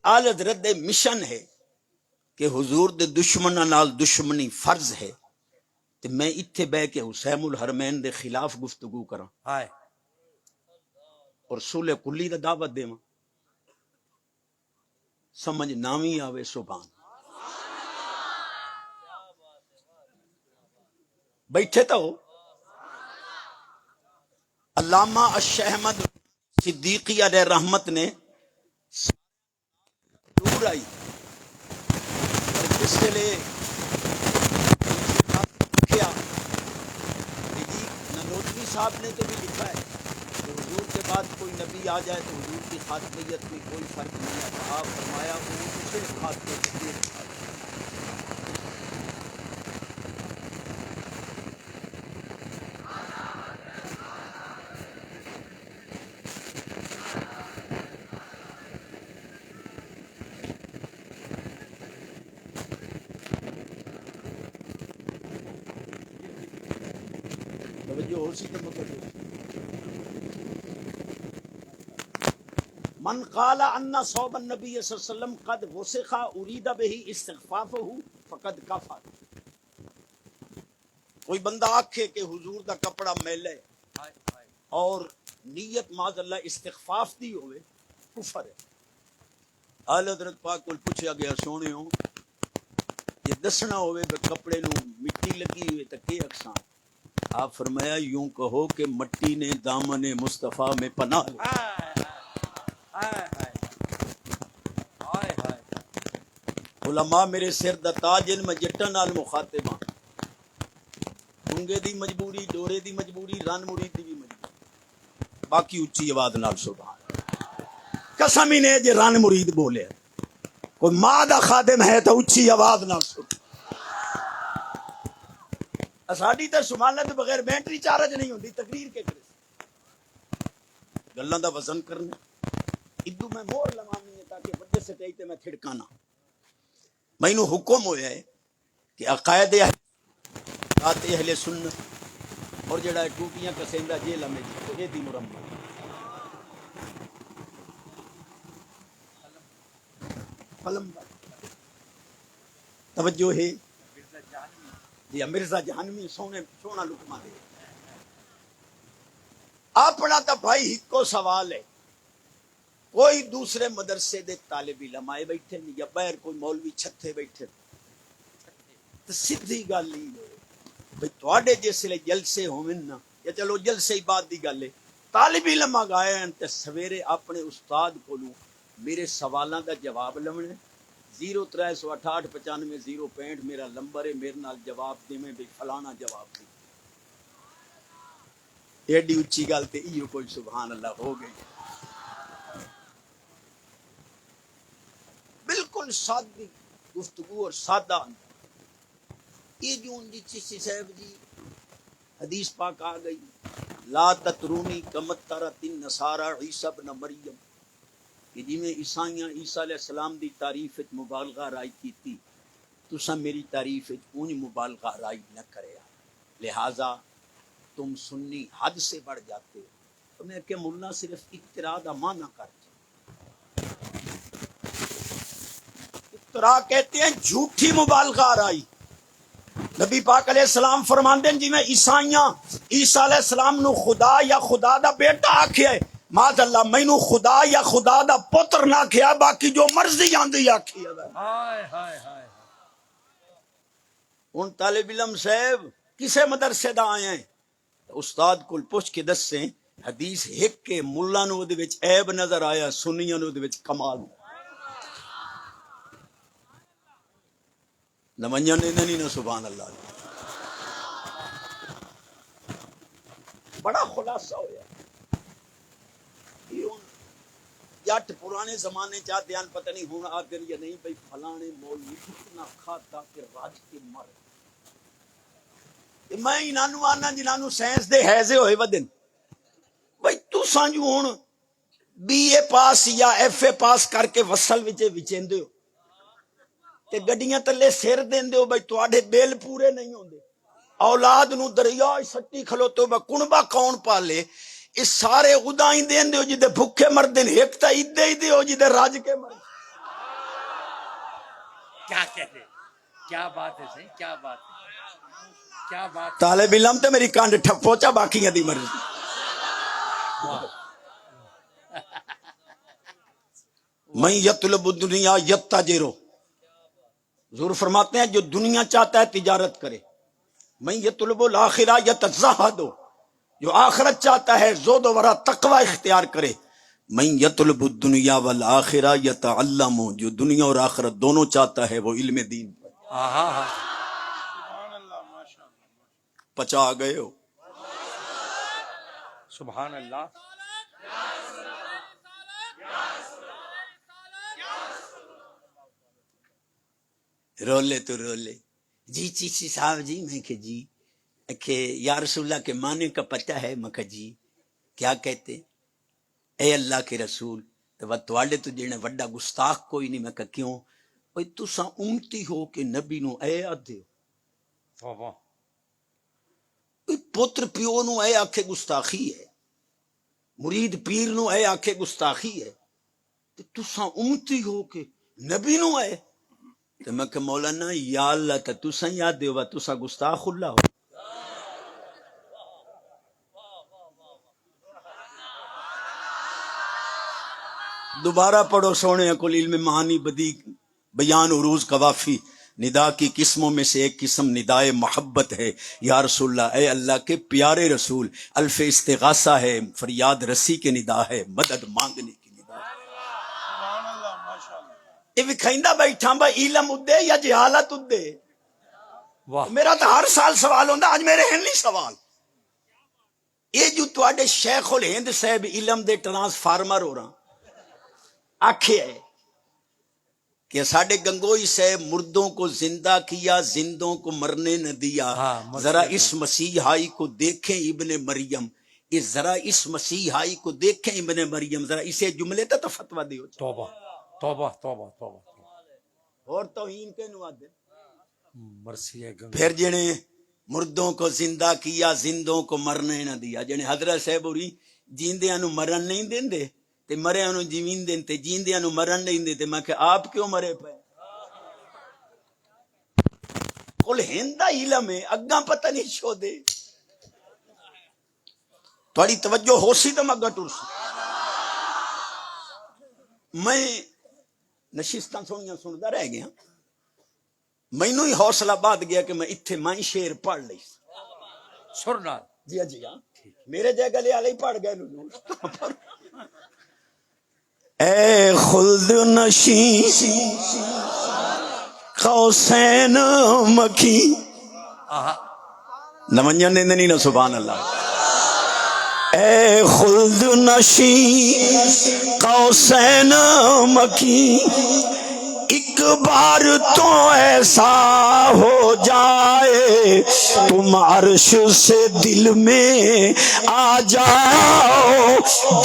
آل حضرت دے مشن ہے کہ حضور دے دشمناں نال دشمنی فرض ہے, تے میں اتھے بہ کے حسین الحرمین دے خلاف گفتگو کراں ہائے اور صلح کلی دا دعوت دیواں. سمجھ ناویں آوے سبحان. بیٹھے تو علامہ الشیخ احمد صدیقی علیہ رحمت نے دور آئی اور جس کے لیے کیا جی ننوتوی صاحب نے تو بھی لکھا ہے کہ حضور کے بعد کوئی نبی آ جائے تو حضور کی خاتمیت میں کوئی فرق نہیں آتا. آپ فرمایا وہ اسے خاتمیت. من قال ان صوب النبی صلی اللہ علیہ وسلم قد وسخ اريد به استخفافه فقد کفر. کوئی بندہ آکھے کہ حضور دا کپڑا میلا ہے اور نیت معاذ اللہ استخفاف دی ہوئے, کفر ہے. آل حضرت پاک کو پوچھا گیا سونےو یہ دسنا ہوئے کہ کپڑے نو مٹی لگی ہوئے تو کی اقسام. آپ فرمایا یوں کہو کہ مٹی نے دامن مصطفیٰ میں پناہ لی. علماء میرے سر دا تاج ان میں جٹاں نال مخاطب ہاں. ڈونگے دی مجبوری, ڈورے دی مجبوری, رن مرید دی بھی مجبوری, باقی اچھی آواز نال سبحان. قسم ہی نے جے رن مرید بولے کوئی ماں دا خادم ہے تو اچھی آواز نال سبحان. ساڈی تے سبحان بغیر بیٹری چارج نہیں ہوندی, تقریر کے کرے گلاں دا وزن کرنا. ادو میں مور لوانی ہے تاکہ بڑے سٹیج تے میں تھڑکانا. مینوں حکم ہویا ہے کہ عقائد اہل سنت اور جڑا ٹوٹیاں کسیندا جیل میں تو اے دی مرمت فلم توجہ ہے جی. مرزا جہانوی سونا لکما دے اپنا تو بھائی ہکو سوال ہے. کوئی دوسرے مدرسے دے طالب علم آئے بیٹھے نہیں یا باہر کوئی مولوی چھتے بیٹھے تو سیدھی گل ہی ہے بھئی تواڈے جسے جلسے ہوون نا یا چلو جلسے ہی بات دی گل ہے, طالب علم آگئے ہیں تے سویرے اپنے استاد کولوں میرے سوالاں دا جواب لونے. 0368 95 065 میرا نمبر ہے, میرے نال جواب دیویں بھئی فلانا جواب دی. ایڈی اچھی گل تے ایو کوئی سبحان اللہ ہو گئی. بالکل سادی گفتگو اور سادہ یہ جو ان جی چشتی صاحب جی حدیث پاک آ گئی لا تترونی کمت ترت النصارى عیسی ابن مریم کہ جی میں عیسائیاں عیسیٰ علیہ السلام دی تعریف مبالغہ رائی کیتی تساں میری تعریف اونج مبالغہ رائی نہ کریا لہذا تم سنی حد سے بڑھ جاتے ہو. تو میں کہ ملا صرف اقتراء دا معنی کر اقتراء کہتے ہیں جھوٹی مبالغہ رائی. نبی پاک علیہ السلام فرماندے جی میں عیسائیاں عیسیٰ علیہ السلام نو خدا یا خدا دا بیٹا آکھیا ہے معاذ اللہ مینوں خدا یا خدا دا پتر نہ آکھیا باقی جو مرضی آندی آکھی ہے. ہائے ہائے ہائے ہن طالب علم صاحب کسے مدرسے دا آئے ہیں استاد کول پوچھ کے دسیں حدیث ہک کے ملا نو دے وچ عیب نظر آیا سنیاں نو دے وچ کمال نمنیاں نے نہیں نہ سبحان اللہ بڑا خلاصہ ہویا. جٹ پرانے زمانے چاہ دیان پتہ نہیں ہوں آدھر یا نہیں بھئی فلانے مولوی اتنا کھاتا کہ راج کے مر میں انہوں آنا جنہوں سائنس دے حیضے ہوئے ودن بھئی تو سانجو ہون بی اے پاس یا ایف اے پاس کر کے وصل وچے وچین دیو تے گڈیاں تلے سیر دین دیو بھئی تو آڑے بیل پورے نہیں ہوں دے اولاد نو دریائی سٹی کھلوتے ہو بھئی کنبا کون پالے اس سارے خدائیں دین دیو جدے بھکے مردن ایک تا ایدے ہی دیو جدے راج کے مرد. کیا کہتے کیا بات ہے صحیح کیا بات ہے کیا بات طالب علم تے میری کانڈ ٹھپ پوچا باقی دی مرضی. میں یطلب الدنیا یتاجرو حضور فرماتے ہیں جو دنیا چاہتا ہے تجارت کرے. میں یطلب الاخرہ یتزہدو جو آخرت چاہتا ہے زود و ورا تقوی اختیار کرے. میں یطلب الدنیا والآخرہ یتعلم جو دنیا اور آخرت دونوں چاہتا ہے وہ علم دین. پچا گئے ہو سبحان اللہ. رولے تو رولے جی چیچی صاحب جی میں کہ جی کہ یا رسول اللہ کے معنی کا پتہ ہے میں کہ جی کیا کہتے اے اللہ کے رسول توالے تو جینے وڈا گستاخ کوئی نہیں. میں کہ کیوں بھئی تساں امتی ہو کہ نبی نو اے آدھے ہو پتر پیو نو اے آکھے گستاخی ہے مرید پیر نو اے آکھے گستاخی ہے تساں امتی ہو کہ نبی نو اے. تو میں کہ مولانا یا اللہ تا تساں یاد دیو تساں گستاخ اللہ ہو. دوبارہ پڑھو سونے کل علم معانی بدی بیان عروض قوافی. ندا کی قسموں میں سے ایک قسم ندائے محبت ہے. یا رسول اللہ اے اللہ کے پیارے رسول الف استغاثہ ہے فریاد رسی کے ندا ہے مدد مانگنے کی ندا ہے. یہ وکھائندہ بیٹھا با علم ادے یا جہالت ادے. میرا تو ہر سال سوال ہوندہ آج میرے ہیں نہیں سوال. یہ جو تواڈے شیخ الہند صاحب علم دے ٹرانسفارمر ہو رہا آکھے ہے کہ ساڑھے گنگوئی سے مردوں کو زندہ کیا زندوں کو مرنے نہ دیا. ذرا اس مسیحائی کو دیکھیں ابن مریم ذرا اس مسیحائی کو دیکھیں ابن مریم ذرا اسے جملے تو فتوہ دیو. توبہ توبہ توبہ توبہ اور توہین کے نواد مرسی ہے پھر جنے مردوں کو زندہ کیا زندوں کو مرنے نہ دیا. جنے حضرت صاحب ہوری جیندیاں نو مرن نہیں دین دے تے مرے انو جیوین دین تے جیندیاں نو مرن نہیں دے تے میں کہ آپ کیوں مرے پے کل ہندہ علم ہے اگاں پتہ نہیں چھو دے. تھوڑی توجہ ہو سی تو میں اگاں ٹر سی. میں نشستان سونیاں سندا رہ گیا مینوں ہی حوصلہ بات گیا کہ میں اتھے میں شعر پڑھ لئی سرنا جی جی ہاں میرے جگہ لے آلے ہی پڑھ گئے اے خلد نشین قوسین مکی نمنجن دے نہیں نا سبحان اللہ. اے خلد نشین قوسین مکی ایک ایک بار تو ایسا ہو جائے تم عرش سے دل میں آ جاؤ،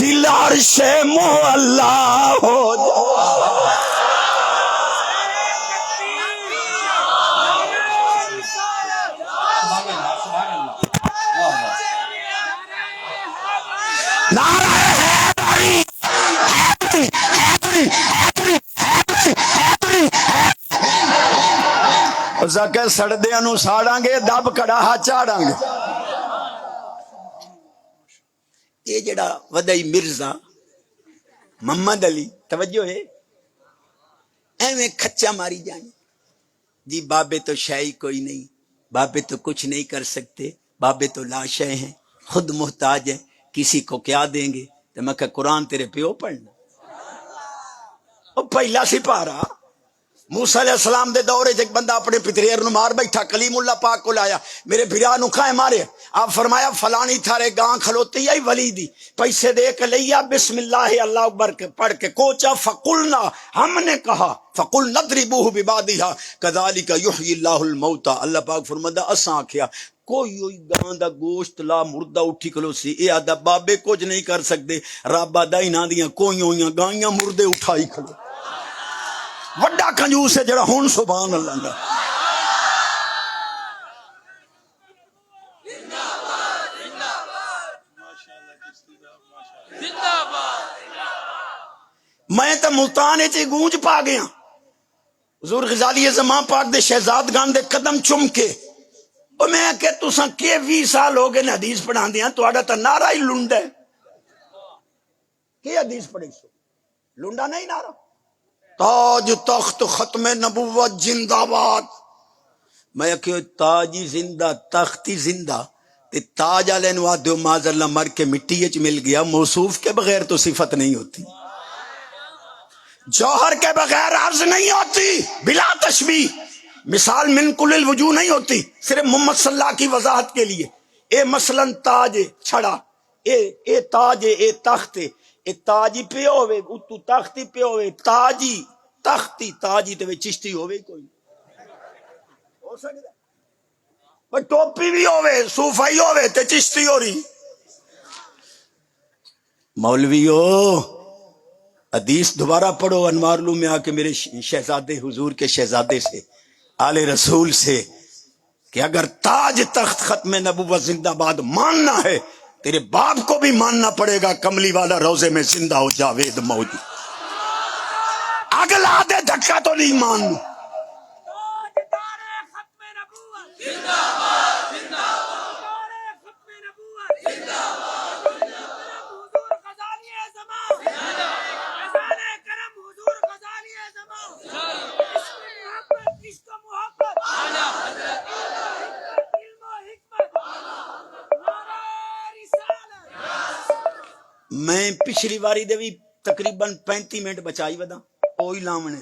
دل عرش معلا ہو جائے۔ نعرہ حیدری، حیدری، حیدری، حیدری، حیدری، حیدری۔ اس کے سڑدیاں نو ساڑاں گے، دب کڑاہا چاڑاں گے۔ یہ جڑا ودائی مرزا محمد علی، توجہ ہے، ایویں کھچا ماری جائیں جی بابے تو شے کوئی نہیں، بابے تو کچھ نہیں کر سکتے، بابے تو لاشیں ہیں، خود محتاج ہیں، کسی کو کیا دیں گے؟ تو میں کہ قرآن تیرے پیو پڑھنا۔ وہ پہلا سپارہ موسیٰ علیہ السلام دے دورے ایک بندہ اپنے پتریر نو مار بیٹھا، کلیم اللہ پاک کو لایا، میرے بھرا نو کھائے مارے، آپ فرمایا فلانی تھارے گاں کھلوتی آئی ولی دی، پیسے دے کے لیا، بسم اللہ اللہ اکبر کے پڑھ کے کوچا، فقلنا ہم نے کہا، فقل نضربوہ ببعضہا کذالک یحیی اللہ الموتى، اللہ پاک فرمایا اساں آکھیا کوئی ہوئی گاں دا گوشت لا مردہ اٹھی کلو سی، اے آدھا بابے کچھ نہیں کر سکتے، رب آدھا انہاں دیاں کوئی ہوئیاں گائیاں مردے اٹھائی کھلو، وڈا کنجوس ہے جڑا ہون سبحان اللہ دا۔ میں تو ملتان چ گونج پا گیا، حضور غزالی زمان پاک دے شہزادگان دے قدم چم کے، اور میں کہ تساں کے 20 سال ہو گئے حدیث پڑھا دیاں، تہاڈا تے نعرہ ہی لنڈا ہے، کی حدیث پڑھی سو لنڈا نہیں نعرہ؟ تاج تخت ختم نبوت زندہ باد، میں کہ تاج ہی زندہ تخت ہی زندہ، تے تاج والے نو آدھو معاذ اللہ مر کے مٹی وچ مل گیا، موصوف کے بغیر تو صفت نہیں ہوتی، جوہر کے بغیر عرض نہیں ہوتی، بلا تشبیہ، مثال من کل الوجوہ نہیں ہوتی، صرف محمد صلی اللہ کی وضاحت کے لیے۔ اے مثلا تاج چھڑا، اے تاج اے تخت، اے تاجی پہ ہوئے اتو تختی پہ ہوئے، تاجی تختی تاجی تے چشتی ہوئے کوئی ہو سکتا ہے، ٹوپی بھی ہوئے صوفائی ہوئے تے چشتی ہو رہی۔ مولویو حدیث دوبارہ پڑھو انوار لو میں آ کے میرے شہزادے حضور کے شہزادے سے آل رسول سے کہ اگر تاج تخت ختم نبوت زندہ باد ماننا ہے تیرے باپ کو بھی ماننا پڑے گا، کملی والا روزے میں زندہ ہو جاوید موجود، اگلا دے دھکا تو نہیں ماننا۔ میں پچھلی واری دے بھی تقریباً 35 منٹ بچائی ودا اوہی لامنے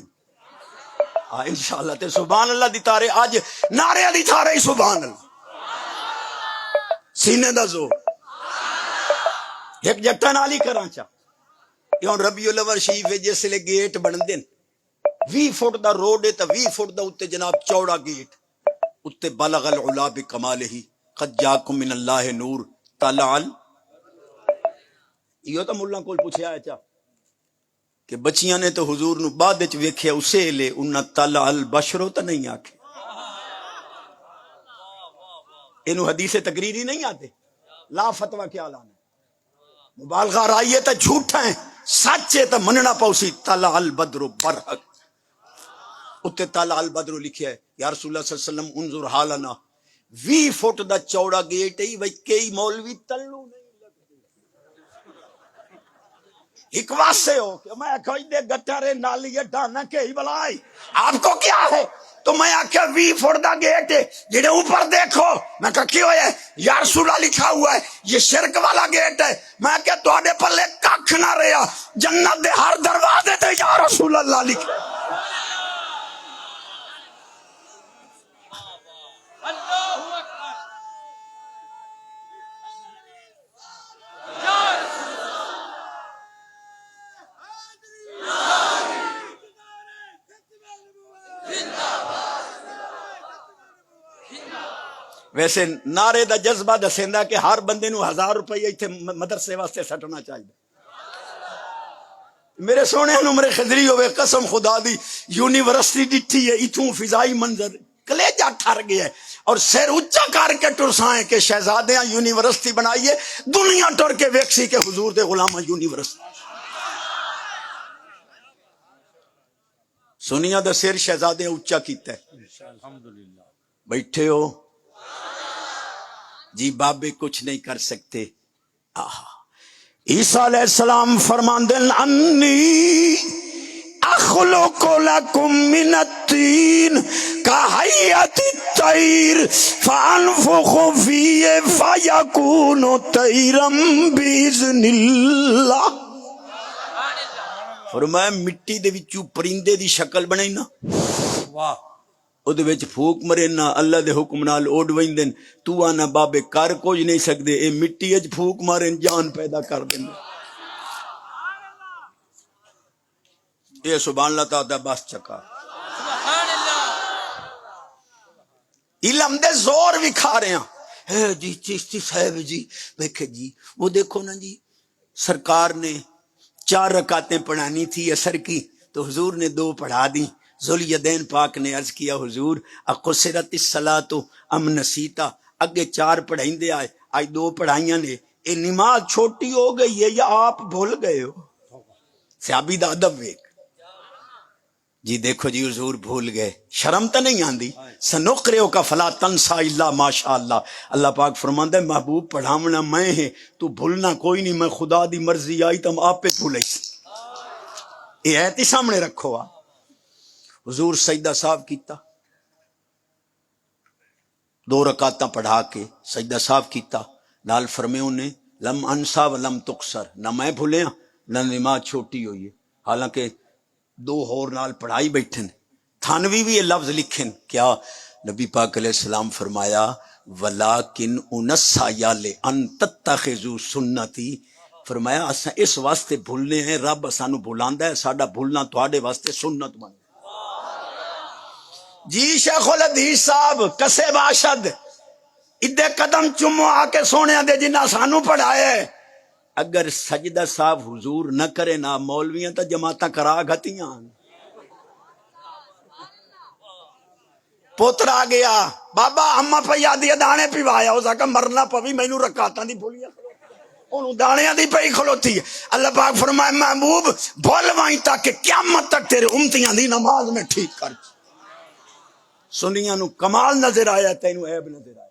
ہاں انشاءاللہ تے سبحان اللہ دی تارے آج نعرے دی تارے ہی سبحان اللہ سینے دا زور ایک جٹا نالی کرانچا یہ ربیع الاول شریف جس لے گیٹ بن دین 20 فٹ دا روڈ ہے تا 20 فٹ دا اتے جناب چوڑا گیٹ اتے بلغ العلا بکمالہ قد جاکم من اللہ نور طلع یہ تو ملہ کول پوچھے آیا چا کہ بچیاں نے تو حضور نو بعد وچ ویکھیا اسے لے انہاں طلع البشر تو نہیں آکھے، انہوں حدیث تقریری نہیں آتے، لا فتوہ کیا لانا مبالغہ رائیے تو جھوٹا ہے، سچ ہے تو مننا پوسی۔ طلع البدر برحق اتے طلع البدر لکھیا ہے یا رسول اللہ صلی اللہ علیہ وسلم انظر حالنا 20 فٹ دا چوڑا گیٹ ہے وہی کئی مولوی تلو نہیں ایک واسے ہو کہ میں کوئی دے گٹارے نالی ڈانا کے ہی بلائی آپ کو کیا ہے تو میں آکھا 20 فٹ دا گیٹ ہے جنہیں اوپر دیکھو میں کہا کیوں ہے یا رسول اللہ لکھا ہوا ہے یہ شرک والا گیٹ ہے، میں کہا تو آڑے پلے ککھ نہ رہا جنت دے ہر دروازے تے یا رسول اللہ لکھا ویسے نعرے دا جذبہ دسیندا کہ ہر بندے نو 1000 روپے ایتھے مدرسے واسطے سٹنا چاہیے. میرے سونے نمرے خضری ہوئے قسم خدا دی یونیورسٹی ڈٹھی ہے اتوں فضائی منظر کلیجہ ٹھر گیا ہے اور سر اچا کر کے ٹرسائیں کہ شہزادیاں یونیورسٹی بنائیے دنیا ٹر کے ویکسی کے حضور دے غلامہ یونیورسٹی سنیا دا سر شہزادیاں اچا کیتا ہے. بیٹھے ہو جی بابے کچھ نہیں کر سکتے. عیسیٰ علیہ السلام فرماندن انی اخلق لکم من الطین کہیت الطیر فانفخ فیہ فیکون طیرا باذن اللہ. فرمایا مٹی دے وچوں پرندے دی شکل بنائی نا واہ او دے وچ پھوک مرے نا اللہ دے حکم نال اوڈ ویندن تو آنا بابے کر کچھ نہیں سکدے اے مٹی وچ پھوک مارن جان پیدا کر دین. اے سبحان اللہ تعالی بس چکا علم دے زور وکھا رہے ہیں. جی چشتی صاحب جی دیکھے جی وہ دیکھو نا جی سرکار نے 4 رکعتیں پڑھانی تھی عصر کی تو حضور نے 2 پڑھا دی. ذوالیدین پاک نے عرض کیا حضور اقصرت الصلاۃ ام نسیتا اگے 4 پڑھائیندے آئے آج 2 پڑھائیاں نے اے نماز چھوٹی ہو گئی ہے یا آپ بھول گئے ہو. صحابی دا ادب ویکھ جی دیکھو جی حضور بھول گئے شرم تو نہیں آندی. سنقرئ کا فلا تنسا الا ماشاء اللہ. اللہ پاک فرماندا ہے محبوب پڑھاونا میں ہے تو بھولنا کوئی نہیں میں خدا دی مرضی آئی تم آپ پہ بھولے. یہ ایتی سامنے رکھو. حضور سجدہ صاحب کیتا 2 رکعتاں پڑھا کے سجدہ صاحب کیتا نال فرمیوں نے لم انسا ولم تقصر نہ میں بھولیا نہ نماز چھوٹی ہوئی ہے. حالانکہ 2 اور نال پڑھائی بیٹھن تھانوی بھی یہ لفظ لکھن کیا نبی پاک علیہ السلام فرمایا ولیکن انسا یا لئن تتخذوا سنتی. فرمایا اساں اس واسطے بھولنے ہیں رب سانو بھلاندا ہے ساڈا بھولنا تواڈے واسطے سنت بن. جی شیخ الحدیث صاحب کسے باشد ادے قدم چمو آ کے سونے دے جنہ سانو پڑھائے. اگر سجدہ صاحب حضور نہ کرے نا مولویاں تا جماعتاں کرا گھتیاں. پوترا گیا بابا اما پیا دی دانے پیوایا اس کا مرنا پوی مینوں رکعتاں دی بھولیاں اونوں دانیاں دی پئی کھلوتی ہے. اللہ پاک فرمائے محبوب بھول وائیں تاکہ قیامت تک تیرے امتیاں دی نماز میں ٹھیک کر. سنیاں نو کمال نظر آیا تینوں عیب نظر آیا.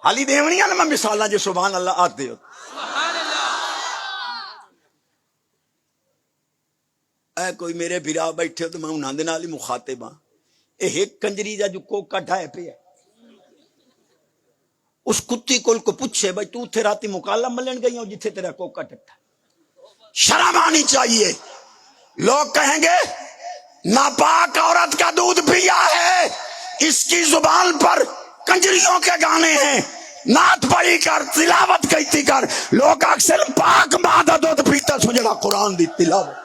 حالی دیونیاں میں مثالاں جو سبحان اللہ آتے ہو. اے کوئی میرے بھرا بیٹھے ہو تو میں انہاں دے نال ہی مخاطب ہاں. اے ایک کنجری جا جو کوکا ڈھائے پہ ہے اس کتی کول کو پوچھے بھائی تو تھے راتی مکالا ملن گئی ہوں جتھے تیرا کوکا ٹٹا. شرم آنی چاہیے. لوگ کہیں گے ناپاک عورت کا دودھ پیا ہے اس کی زبان پر کنجریوں کے گانے ہیں نعت پڑھی کر تلاوت کیتی کر. لوگ اکثر پاک ماں دا دودھ پیتا سو جڑا قرآن دی تلاوت.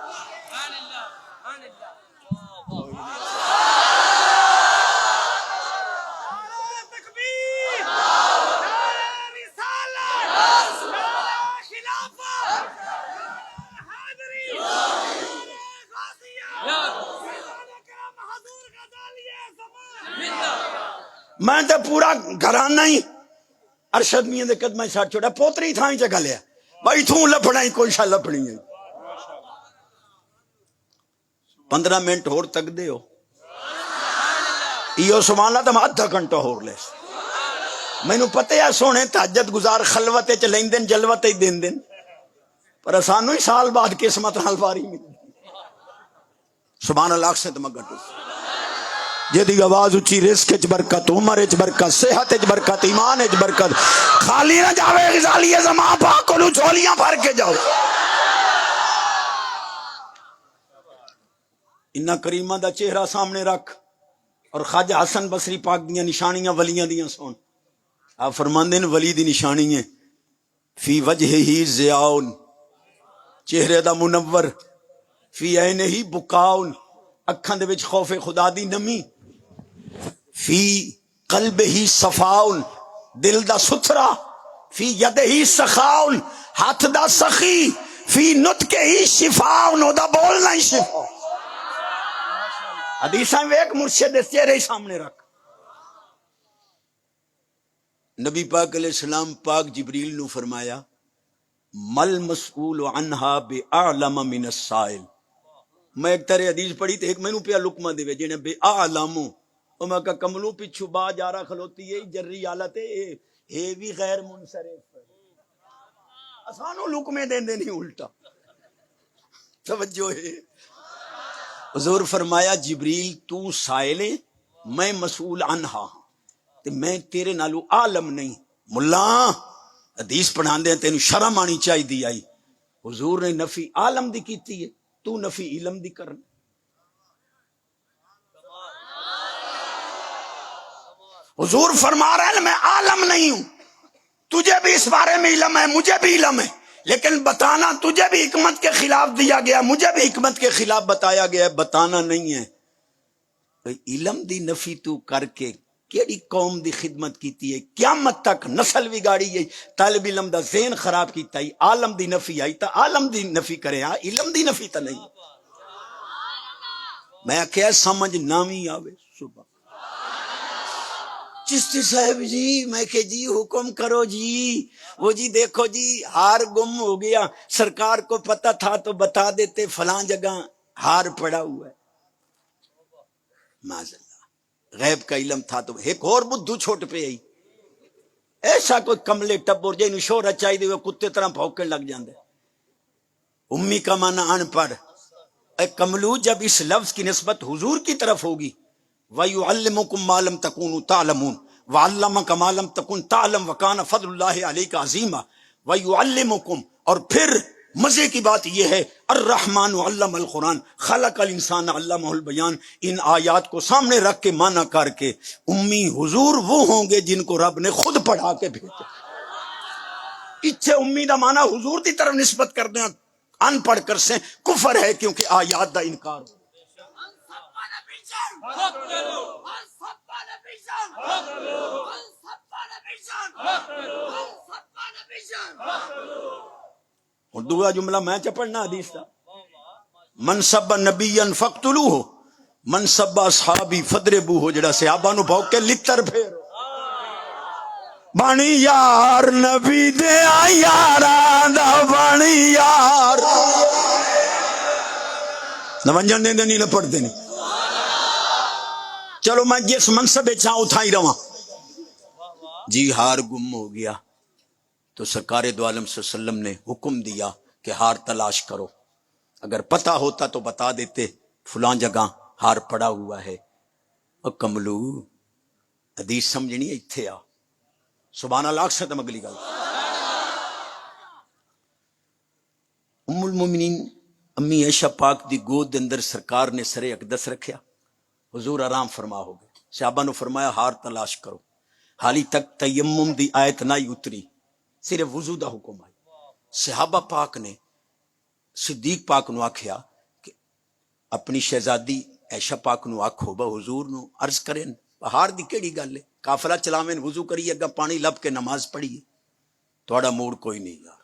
میں تو پورا گھرانہ ہی ارشد میاں دے قدمہ ساتھ چھوڑا پوتری تھائیں جگہ لیا بھائی تھوں لپڑا ہی کوئی شاہ لپڑی ہے. 15 منٹ ہور تک دے ہو یہ سبحان اللہ تو میں آدھا گھنٹہ ہور لے. میں نو پتے ہے سونے تہجد گزار خلوتے چ لین دن جلوتے ہی دین دن پر سانو ہی سال بعد قسمت نال باری مل. سبحان اللہ سے تو میں گھٹو جدی آواز اچھی رزق اچ برکت عمر اچ برکت صحت اچ برکت ایمان اچ برکت. خالی نہ جاوے غزالی زمان پاک کو جھولیاں بھر کے جاؤ. انہاں کریمہ دا چہرہ سامنے رکھ اور خواجہ حسن بصری پاک دیاں نشانیاں ولیاں دیاں سن. آپ فرماندے ہیں ولی دی نشانی ہے فی وجہہ ضیاء چہرے دا منور فی عینہ بکاء اکھاں دے وچ خوف خدا دی نمی فی قلب ہی صفاؤن دل دا ستھرا، فی ید ہی سخاؤن ہاتھ دا سخی، فی نطق ہی شفاؤن او دا بولنا ہی شفا۔ حدیثاں ویک مرشد دے چہرے سامنے رکھ۔ نبی پاک علیہ السلام پاک جبریل نو فرمایا مل مسئول عنہا بے اعلم من السائل۔ میں ایک طرح حدیث پڑھی تو ایک مینوں پیا لکمہ دے جنے بے اعلمو، او میں کہا کملو پچھو با جارا کھلوتی ہے جری حالت ہے بھی غیر منصرف، اسانو لکمے دین دے نہیں الٹا۔ توجہ ہے۔ حضور فرمایا جبریل تو سائل ہے میں مسئول عنہا، تے میں تیرے نالو عالم نہیں۔ ملا حدیث پڑھان دے تینو شرم آنی چاہی دی آئی، حضور نے نفی عالم دی کیتی ہے، تو نفی علم دی کرنا۔ حضور فرما رہے ہیں میں عالم نہیں ہوں، تجھے بھی اس بارے میں علم ہے مجھے بھی علم ہے، لیکن بتانا تجھے بھی حکمت کے خلاف دیا گیا مجھے بھی حکمت کے خلاف بتایا گیا ہے، بتانا نہیں ہے۔ علم دی نفی تو کر کے کیڑی قوم دی خدمت کیتی ہے، قیامت تک نسل بگاڑی ہے، طالب علم دا ذہن خراب کیتا ہے، عالم دی نفی آئی تا عالم دی نفی کرے، ہاں علم دی نفی تا نہیں۔ میں کیا سمجھ نامی آوے صبح چشتی صاحب جی، میں کہ جی حکم کرو جی، وہ جی دیکھو جی ہار گم ہو گیا، سرکار کو پتہ تھا تو بتا دیتے فلاں جگہ ہار پڑا ہوا ہے۔ معاذ اللہ، غیب کا علم تھا تو ایک اور بدھو چھوٹ پہ آئی، ایسا کوئی کملے ٹبر جی شہرت چاہیے دے کتے طرح بھوکن لگ جاندے۔ امی کا معنی ان پڑھ، اے کملو جب اس لفظ کی نسبت حضور کی طرف ہوگی وَيُعَلِّمُكُمْ مَا لَمْ تَكُونُوا تَعْلَمُونَ وَعَلَّمَكَ مَا لَمْ تَكُنْ تَعْلَمْ وَكَانَ فَضْلُ اللَّهِ عَلَيْكَ عَظِيمًا وَيُعَلِّمُكُمْ، اور پھر مزے کی بات یہ ہے الرحمن علم القرآن خلق الانسان علمہ البیان، ان آیات کو سامنے رکھ کے معنی کر کے امی حضور وہ ہوں گے جن کو رب نے خود پڑھا کے بھیجا۔ اچھے امی دا معنی حضور دی طرف نسبت کر دیں ان پڑھ کر سے کفر ہے، کیونکہ آیات دا انکار ہو۔ اور دوسرا جملہ میں چپڑنا حدیث تھا، من سب نبیا فقتلوہ من سب اصحابی فضربوہ، جڑا صحابہ نو بھوک کے لتر پھیرو بانی یار نبی دے یاراں دا بانی یار نمنجن دے نہیں نہ پڑھتے نہیں۔ چلو میں جس منصب چاہوں اتھائی رہا جی ہار گم ہو گیا تو سرکار دو عالم صلی اللہ علیہ وسلم نے حکم دیا کہ ہار تلاش کرو، اگر پتہ ہوتا تو بتا دیتے فلاں جگہ ہار پڑا ہوا ہے۔ اور کملو حدیث سمجھنی ہے اتھے آ سبحان اللہ ختم اگلی گل۔ ام المومنین امی عائشہ پاک دی گود دے اندر سرکار نے سر اقدس رکھیا، حضور آرام فرما ہو گئے، صحابہ نے فرمایا ہار تلاش کرو، حالی تک تیمم دی آیت نہ اتری، صرف وضو دا حکم آئی۔ صحابہ پاک نے صدیق پاک نو آکھیا کہ اپنی شہزادی عائشہ پاک نو آکھو با حضور نو عرض کریں ہار دی کیڑی گل ہے، قافلہ چلاویں وضو کریے اگا پانی لب کے نماز پڑھیے، تھوڑا موڈ کوئی نہیں یار۔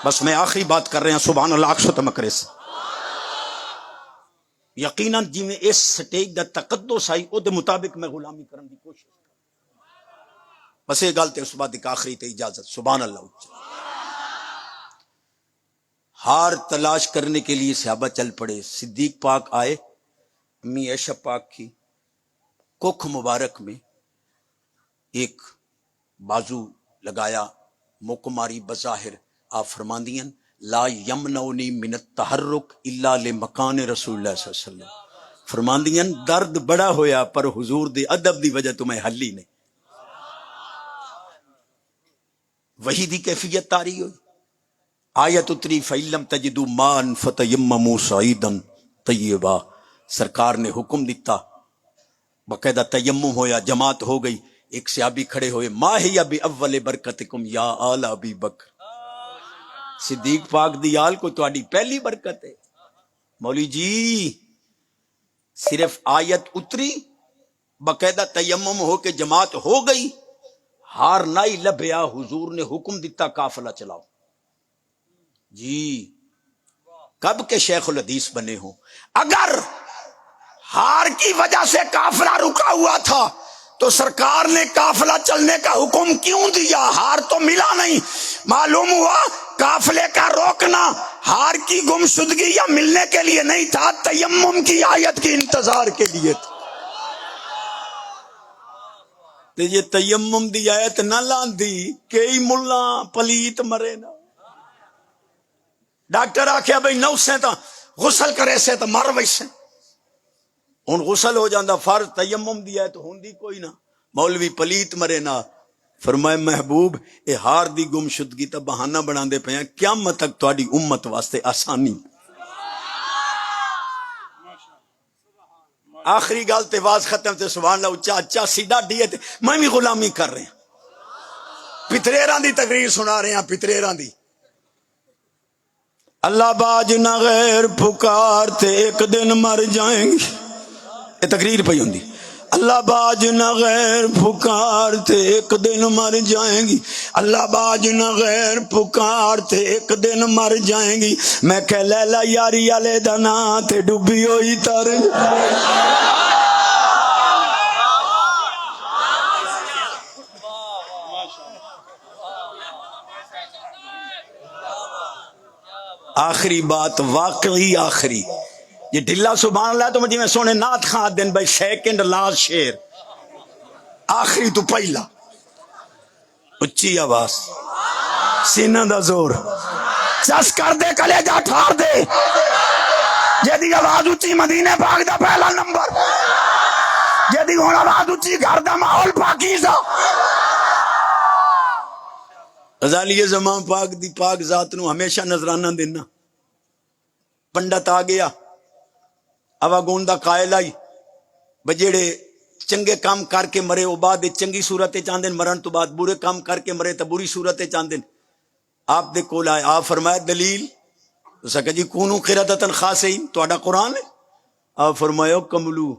بس میں آخری بات کر رہے ہیں سبحان اللہ اکشو تمکرے سے، یقیناً جی میں اس سٹیج دا تقدس آئی او دے مطابق میں غلامی کرن دی کوشش بس یہ گل تے اس بعد ایک آخری تے اجازت سبحان اللہ۔ ہار تلاش کرنے کے لیے صحابہ چل پڑے، صدیق پاک آئے، امی عائشہ پاک کی کوکھ مبارک میں ایک بازو لگایا، موکماری بظاہر آپ فرماندیاں لا یمنونی من التحرک الا لمکان رسول اللہ صلی اللہ علیہ وسلم، فرماندیاں درد بڑا ہویا پر حضور دے ادب دی وجہ تمہیں حلی نہیں۔ وہی دی کیفیت تاری ہوئی، آیت اتری فَإِلَّمْ تَجِدُوا مَاءً فَتَيَمَّمُوا صَعِيدًا طَيِّبًا، سرکار نے حکم دیتا، باقاعدہ تیمم ہویا، جماعت ہو گئی، ایک صحابی کھڑے ہوئے ما ہی بِأَوَّلِ بَرْکَتِكُمْ یا آل ابی بکر، صدیق پاک دی آل کو تہاڈی پہلی برکت ہے۔ مولوی جی صرف آیت اتری باقاعدہ تیمم ہو کے جماعت ہو گئی، ہار نائی لبیا، حضور نے حکم دیتا قافلہ چلاؤ. جی کب کے شیخ الحدیث بنے ہوں. اگر ہار کی وجہ سے قافلہ رکا ہوا تھا تو سرکار نے قافلہ چلنے کا حکم کیوں دیا؟ ہار تو ملا نہیں. معلوم ہوا قافلے کا روکنا ہار کی گمشدگی یا ملنے کے لیے نہیں تھا، تیمم کی آیت کے انتظار کے لیے تھا. تو یہ تیمم دی آیت نہ لاندی کئی ملا پلیت مرے نا. ڈاکٹر آخیا بھائی نو سے تو غسل کرے سے تو مر ویسے ہوں غسل ہو جاندہ فرض، تیمم دی آیت ہوندی کوئی نہ. مولوی پلیت مرے نا. فرمائے محبوب اے ہار دی گمشدگی تا بہانہ بنا دے پہ ہیں، قیامت تک تہاڈی امت واسطے آسانی. آخری گل تے واز ختم تے سبحان اللہ اچا اچا سیدھا ڈیے تے میں بھی غلامی کر رہے ہیں. پتریراں دی تقریر سنا رہے ہیں، پتریراں دی. اللہ باج نہ غیر پکارتے ایک دن مر جائیں گے، یہ تقریر پہ ہوندی. اللہ باج نہ غیر پکارتے ایک دن مر جائیں گی، اللہ باج نہ غیر پکارتے ایک دن مر جائیں گی. میں کہ لیلا یاری والے دنا تے ڈوبی ہوئی تر. آخری بات واقعی آخری، یہ ڈھلا سبحان اللہ تو مجھے میں سونے نات خان دن بھائی سیکنڈ لاسٹ شیر آخری تو پہلا. اچھی آواز سینہ دا زور چس کر دے کلیجہ ٹھار دے جیدی آواز اچھی مدینے پاک دا پہلا نمبر، جیدی ہون آواز اچھی گھر دا ماحول پاکیزہ. غزالی زمان پاک دی پاک ذات نو ہمیشہ نظرانہ دینا. پنڈت آ گیا اوا گوندا قائل آئی بجیڑے چنگے کام کر کے مرے او بعد چنگی صورت چاندن، مرن تو بعد برے کام کر کے مرے تو بری صورت چاندن. آپ دے کول آئے، آپ فرمایا دلیل؟ تو سکا جی کونو قردتن خاصین تہاڈا قرآن ہے. آپ فرمایا کملو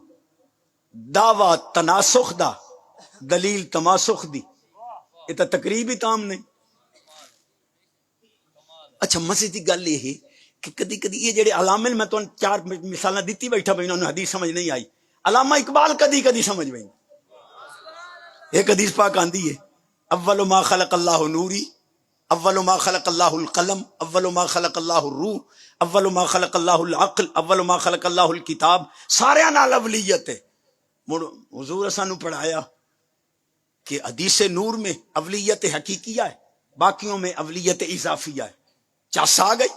دعویٰ تناسخ دا دلیل تماسخ دی، یہ تو تقریب ہی تام نہیں. اچھا مسجد کی گل یہ ہے کہ کدی کدی یہ جڑے علامے میں تو چار مثالیں دیتی بیٹھا بھائی انہوں نے حدیث سمجھ نہیں آئی. علامہ اقبال کدی کدی سمجھ بھائی ایک حدیث پاک آندی ہے اول ما خلق اللہ نوری، اول ما خلق اللہ القلم، اول ما خلق اللہ الروح، اول ما خلق اللہ العقل، اول ما خلق اللہ الکتاب. سارے نال اولیت ہے. حضور سانو پڑھایا کہ حدیث نور میں اولیت حقیقیہ ہے، باقیوں میں اولیت اضافیہ ہے. چس آ گئی.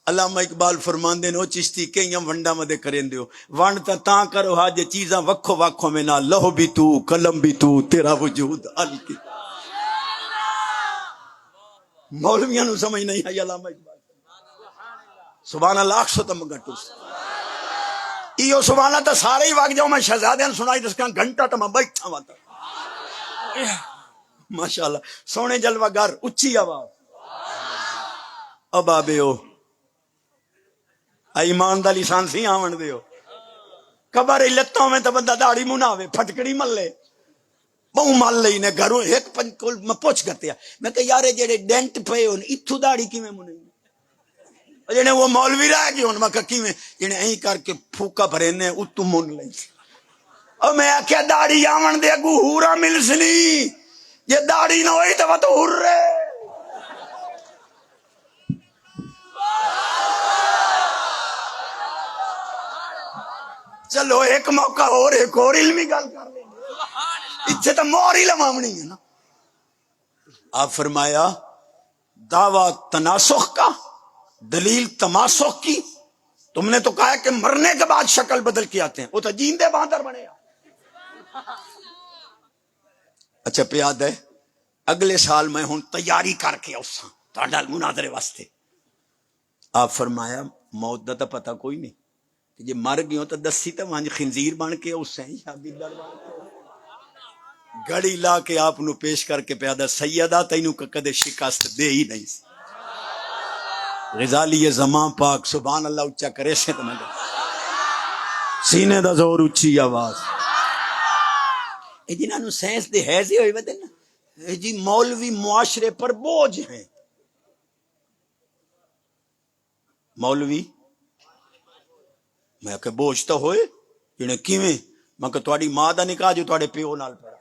علامہ اقبال فرماندے نو چشتی کئیاں ونڈا مدے کریں دیو ونڈ تا کرو ہا جے چیزاں وکھو وکھو میں نہ لہو بھی تو قلم بھی تو تیرا وجود الکی. مولویاں نو سمجھ نہیں آئی علامہ اقبال. سبحان اللہ سو تم گٹو ایو سبحان اللہ تا سارے ہی واق جاؤ میں شہزادیاں سنائی دس کان گھنٹہ تا میں بیٹھا واتا. ماشاءاللہ سونے جلوہ گر اچھی آواز. اب آبے ہو ایمان دا لسان سی آمن دے ہو کبر لتوں میں تو بندہ داڑھی مناوے پھٹکڑی مل لے بہو مل لئی نے گھروں ایک کول میں پوچھ کرتے ہیں میں کہ یارے جڑے ڈینٹ پے ہون اتھو داڑھی کیویں منیں جڑے وہ مولوی رہ گئے ہون میں کہ کیویں جڑے این کر کے پھوکا بھرینے اتو من لئی. اور میں آکھیا داڑھی آون دے اگوں ہورا ملسنی جے داڑھی نہ ہوئی تو تو ہور رہے. چلو ایک موقع اور علمی گل کر لیں اتنے تو مور ہی لمامنی ہے نا. آپ فرمایا دعویٰ تناسخ کا دلیل تماسخ کی. تم نے تو کہا کہ مرنے کے بعد شکل بدل کے آتے ہیں، وہ تو جیندے باندر بنے. اچھا پیاد ہے اگلے سال میں ہوں تیاری کر کے اس مناظرے واسطے. آپ فرمایا موت دا تو پتہ کوئی نہیں، جی مر گئے تو دسی تو وہاں خنزیر بن کے اس سے شادی در گڑی لا کے آپ نو پیش کر کے پیادہ سیدہ تینوں کدے شکست دے ہی نہیں. غزالی زمان پاک سبحان اللہ اچھا کرے سے تو میں سینے دا زور اچھی آواز یہ جنہوں سائنس دے ہے سی ہوئی بتے نا جی مولوی معاشرے پر بوجھ ہیں. مولوی میں کہ بوجھ تو ہوئے جنہیں کیویں میں کہ تہاڈی ماں دا نکاح جو تہاڈے پیو نال پڑھا.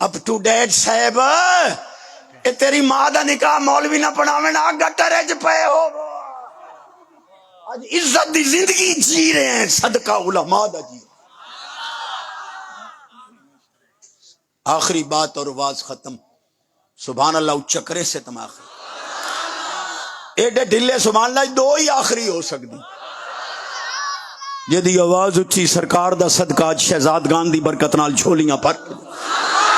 اپ ٹو ڈیٹ صاحب اے تیری ماں دا نکاح مولوی نہ پڑھاویں نہ گٹر وچ پئے ہو. آج عزت دی زندگی جی رہے ہیں صدقہ علماء دا جی. آخری بات اور آواز ختم. سبحان اللہ اچھا کرے سے تم آخری ایڈے ڈھلے سبحان اللہ دو ہی آخری ہو سکتی. جدی آواز اچھی سرکار دا صدقہ شہزادگان دی برکت نال جھولیاں پر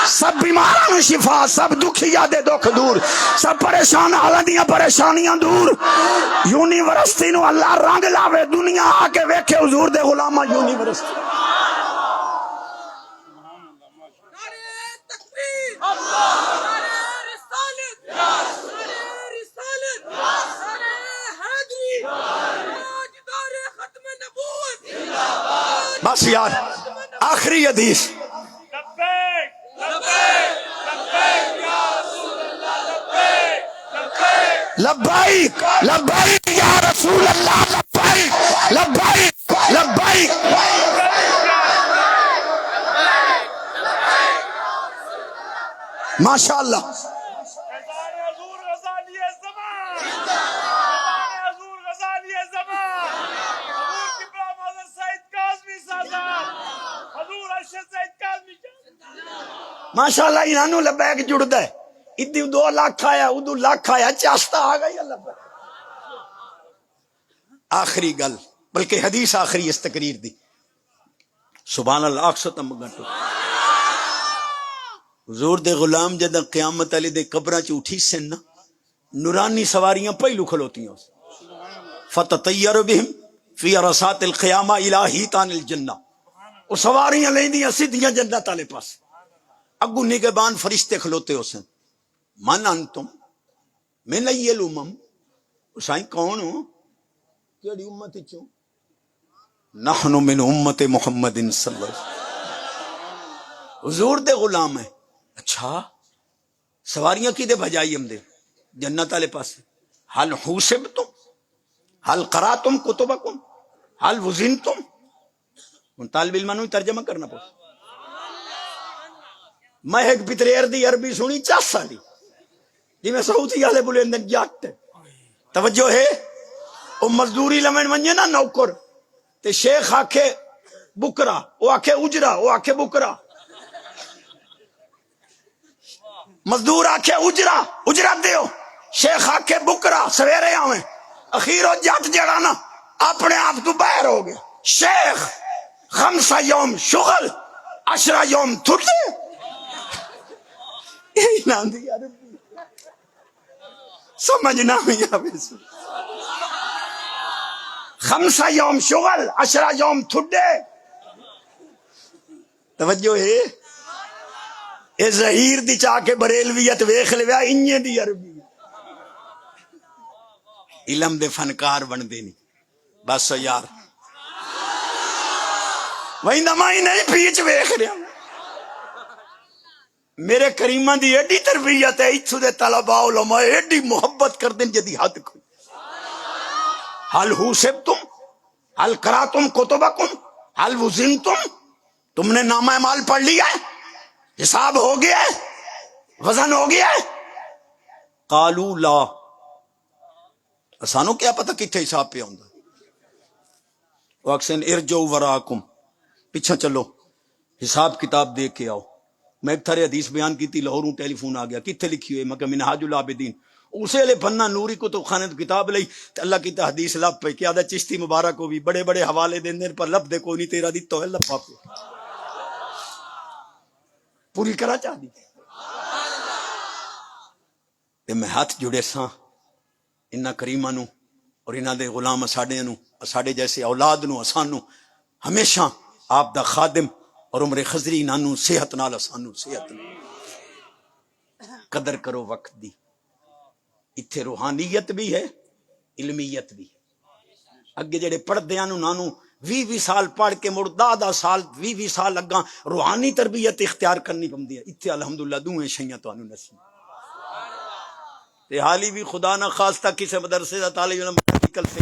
سب بیماراں نو شفا سب دکھیا دے دکھ دور سب پریشان حالاں دیاں پریشانیاں دور. یونیورسٹی نو اللہ رنگ لاوے دنیا آ کے ویکھے حضور دے غلاماں یونیورسٹی. بس یار آخری حدیث لبیک لبیک یا رسول اللہ لبیک لبیک لبیک. ماشاء اللہ ماشاء اللہ انہوں لبیک جڑتا ہے. ادھر 2 لاکھ آیا ادھر لاکھ آیا چاستہ آ گئی اللہ. آخری گل بلکہ حدیث آخری اس تقریر دی. سبحان اللہ 100 گھنٹوں حضور دے غلام جدہ قیامت علی دے قبرہ چ اٹھی سن نا نورانی سواریاں پہلو کھلوتیاں فتطیر بہم فی رسات القیامہ الہی تان الجنہ. وہ سواریاں لیندیاں سیدھیاں جنت والے پاس. اگو نگہبان فرشتے کھلوتے ہو سن. من انتم من ای الامم سائیں کون ہو کیڑی امت چوں؟ نحن من امت محمد صلی اللہ علیہ وسلم. حضور دے غلام ہیں. اچھا سواریاں کی دے بھجائی ہم دے جنت والے پاس. حل حوسبتم حل قراتم کتبکم حل وزنتم. ان طالب علمانوں ترجمہ کرنا پڑا. میں ایک پتریر دی عربی سنی 4 سالی جی میں سعودی والے بولے جٹ توجہ ہے. او مزدوری لمن منجے نا نوکر تے شیخ آکھے بکرا او آکھے اجرا او آکھے بکرا. مزدور آکھے اجرا اجرا دیو شیخ آکھے بکرا سویرے آویں. اخیر او جٹ جڑا نا اپنے آپ تو باہر ہو گیا. شیخ 5 یوم شغل 10 یوم تھٹے. یہی نام دی عربی سمجھنا ہی آوے. 5 یوم شغل 10 یوم تھڈے. توجہ ہے اے ظہیر دی چاہ کے بریلویت ویکھ لیا انجے دی عربی. علم دے فنکار بن دے نہیں بس یار وہی نمائی نہیں پیچ ویکھ رہا. میرے کریمہ دی ایڈی تربیت ہے اتھو دے طلباء علماء ایڈی محبت کر دیں جدی حد کوئی. حل حوسبتم حل قراتم کتبکم حل وزنتم. تم نے نامہ اعمال پڑھ لیا ہے حساب ہو گیا ہے وزن ہو گیا ہے. قالوا لا. اسانو کیا پتہ کتھے حساب پہ ہوندا. واکسن ارجو وراکم پیچھے چلو حساب کتاب دے کے آؤ. میں ایک تھرے حدیث بیان کی تھی لاہوروں ٹیلی فون آ گیا کتنے لکھی ہوئے مگر منہاج العابدین اسے لے پنہ نوری کو تو خانے کتاب لئی اللہ کی حدیث لب پہ کیا دا چشتی مبارک کو بھی بڑے بڑے حوالے دین پر لب دے کوئی نہیں تیرا دی تو ہے لب پاپو پوری کرا چاہ دی. تے میں ہاتھ جڑے ساں انہاں کریماں نو اور انہاں دے غلام ساڈے جیسے اولاد نو اسانو ہمیشہ آپ دا خادم اور عمر خضری نانو صحت نال اسانو صحت نال قدر کرو وقت دی. اتھے روحانیت بھی ہے علمیت بھی ہے. اگے جڑے پڑھدے نو نانو بھی سال پڑھ کے مڑ 10 سال 20 سال لگا روحانی تربیت اختیار کرنی پوندی ہے. اتنے الحمدللہ دوئیں شیاں تانوں نصیب تے حالی بھی خدا نہ خاصتا کسی مدرسے دا طالب علم نکل سے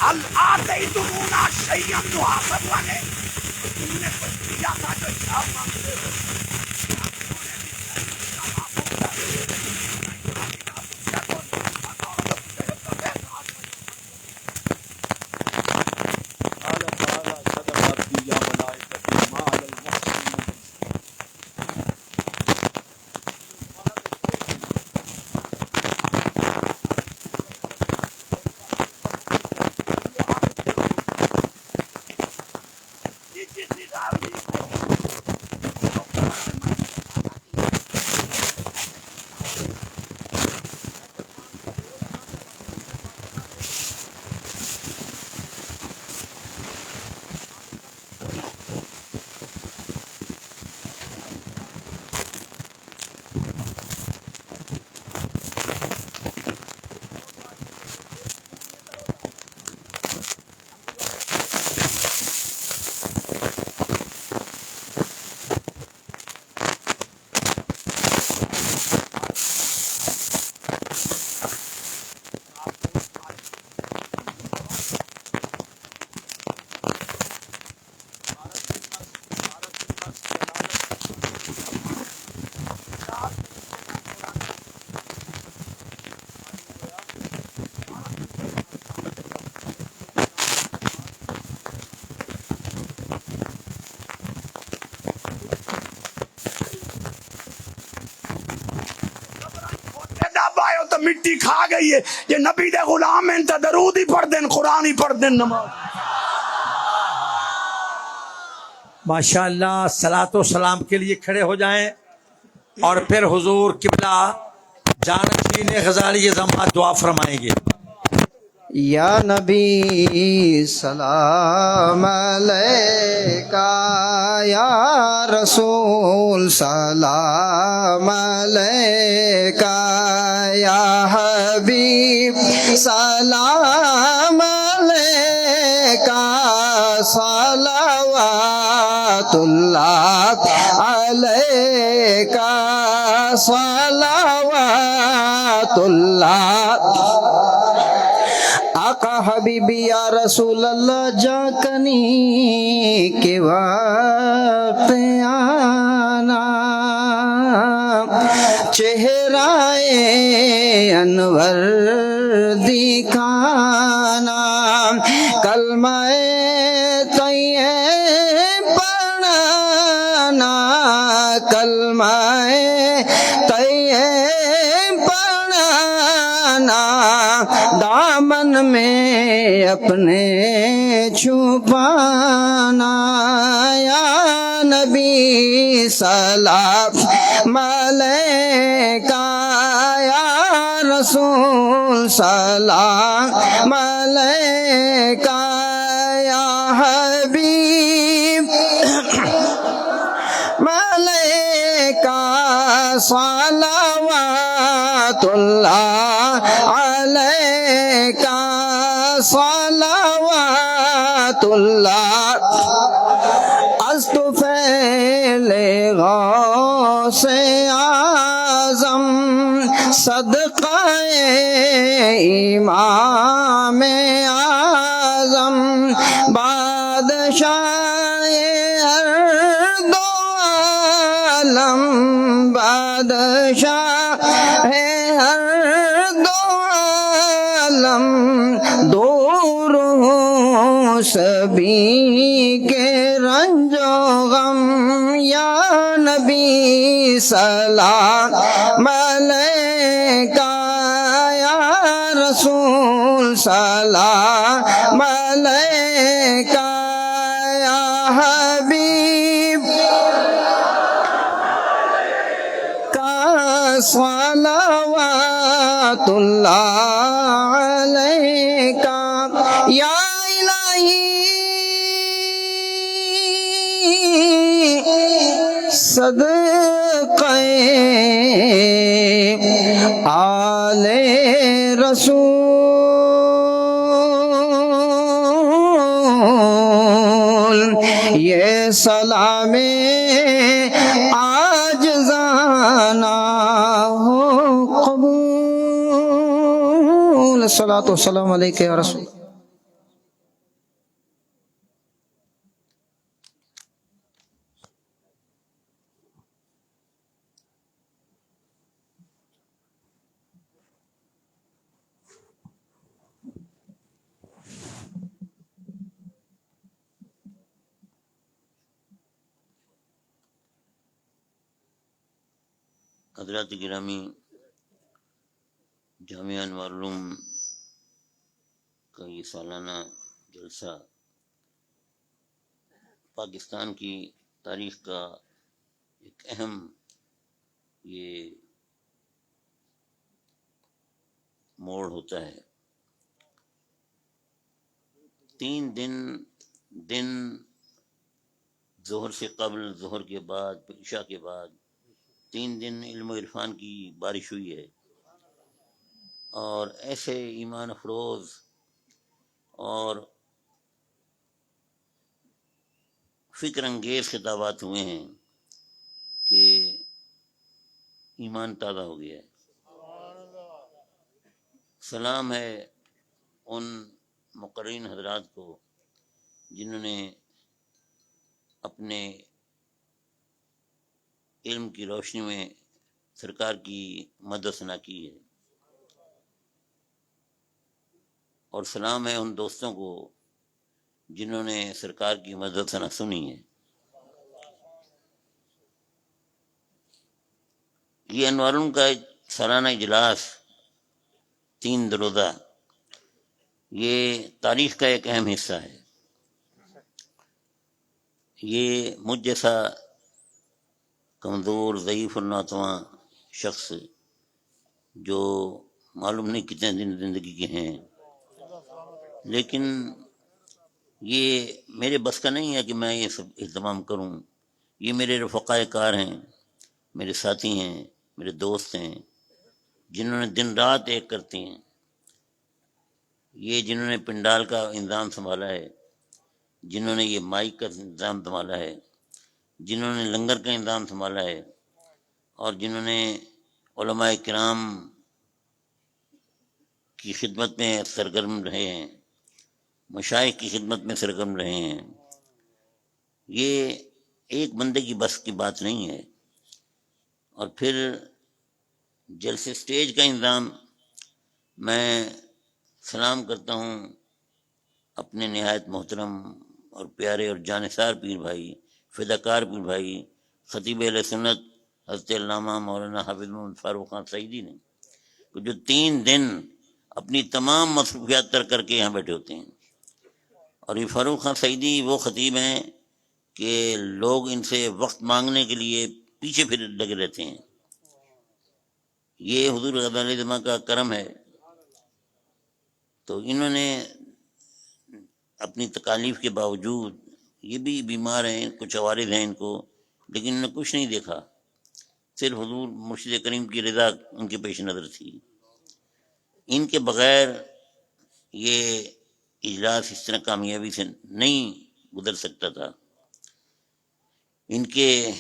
الآتیتمونا شیئا تحاسبوا نے تم نے کچھ دیا تھا جو حساب مانگتے ہو. تو مٹی کھا گئی ہے. یہ نبی دے غلام ہیں تے درود ہی پڑھ دین قرآن ہی پڑھ دین نماز. ماشاءاللہ صلاۃ و سلام کے لیے کھڑے ہو جائیں اور پھر حضور قبلہ جانشین غزالی زمان دعا فرمائیں گے. یا نبی سلام علیکہ یا رسول سلام علیکہ یا حبیب سلام علیکہ صلوات اللہ علیکہ صلوات اللہ. آقا حبیبی یا رسول اللہ جا کنی کے وقت آنا چہرہ انور دکھانا کلمہ طیب پڑھانا کلمہ طیب پڑھانا دامن میں اپنے چھپانا. یا نبی سلام علیکہ یا رسول سلام علیکہ یا حبیب ملیکہ صلوات اللہ علیکہ صلوات اللہ. از تو فعل غوث اعظم صدقہ امام اعظم بادشاہ ہر دو عالم بادشاہ ہر دو عالم دور ہوں سبھی کے نبی سلام علیکہ یا رسول سلام علیکہ یا حبیب کا صلوات اللہ علیکہ یا الہی صدقہ آل رسول یہ سلام عاجزانہ ہو قبول الصلاۃ والسلام علیکہ یا رسول حضرات گرامی، جامعہ انوار العلوم کا یہ سالانہ جلسہ پاکستان کی تاریخ کا ایک اہم یہ موڑ ہوتا ہے۔ 3 دن ظہر سے قبل، ظہر کے بعد، عشاء کے بعد 3 دن علم و عرفان کی بارش ہوئی ہے، اور ایسے ایمان افروز اور فکر انگیز خطابات ہوئے ہیں کہ ایمان تازہ ہو گیا ہے۔ سلام ہے ان مقررین حضرات کو جنہوں نے اپنے علم کی روشنی میں سرکار کی مدد ثنا کی ہے، اور سلام ہے ان دوستوں کو جنہوں نے سرکار کی مدد ثنا سنی ہے۔ یہ انوار العلوم کا سالانہ اجلاس 3 روزہ یہ تاریخ کا ایک اہم حصہ ہے۔ یہ مجھ جیسا کمزور، ضعیف اور ناتواں شخص جو معلوم نہیں کتنے دن زندگی کے ہیں، لیکن یہ میرے بس کا نہیں ہے کہ میں یہ سب اہتمام کروں۔ یہ میرے رفقائے کار ہیں، میرے ساتھی ہیں، میرے دوست ہیں، جنہوں نے دن رات ایک کرتے ہیں۔ یہ جنہوں نے پنڈال کا انتظام سنبھالا ہے، جنہوں نے یہ مائک کا انتظام سنبھالا ہے، جنہوں نے لنگر کا انتظام سنبھالا ہے، اور جنہوں نے علماء کرام کی خدمت میں سرگرم رہے ہیں، مشائخ کی خدمت میں سرگرم رہے ہیں۔ یہ ایک بندے کی بس کی بات نہیں ہے۔ اور پھر جلسے سٹیج کا انتظام، میں سلام کرتا ہوں اپنے نہایت محترم اور پیارے اور جانثار پیر بھائی، فداکار پیر بھائی، خطیب اہل سنت حضرت علامہ مولانا حافظ محمد فاروق خان سعیدی نے، جو 3 دن اپنی تمام مصروفیات ترک کر کے یہاں بیٹھے ہوتے ہیں۔ اور یہ فاروق خان سعیدی وہ خطیب ہیں کہ لوگ ان سے وقت مانگنے کے لیے پیچھے پھر لگے رہتے ہیں۔ یہ حضور غزال زماں کا کرم ہے۔ تو انہوں نے اپنی تکالیف کے باوجود، یہ بھی بیمار ہیں، کچھ عوارض ہیں ان کو، لیکن انہوں نے کچھ نہیں دیکھا، صرف حضور مرشد کریم کی رضا ان کے پیش نظر تھی۔ ان کے بغیر یہ اجلاس اس طرح کامیابی سے نہیں گزر سکتا تھا۔ ان کے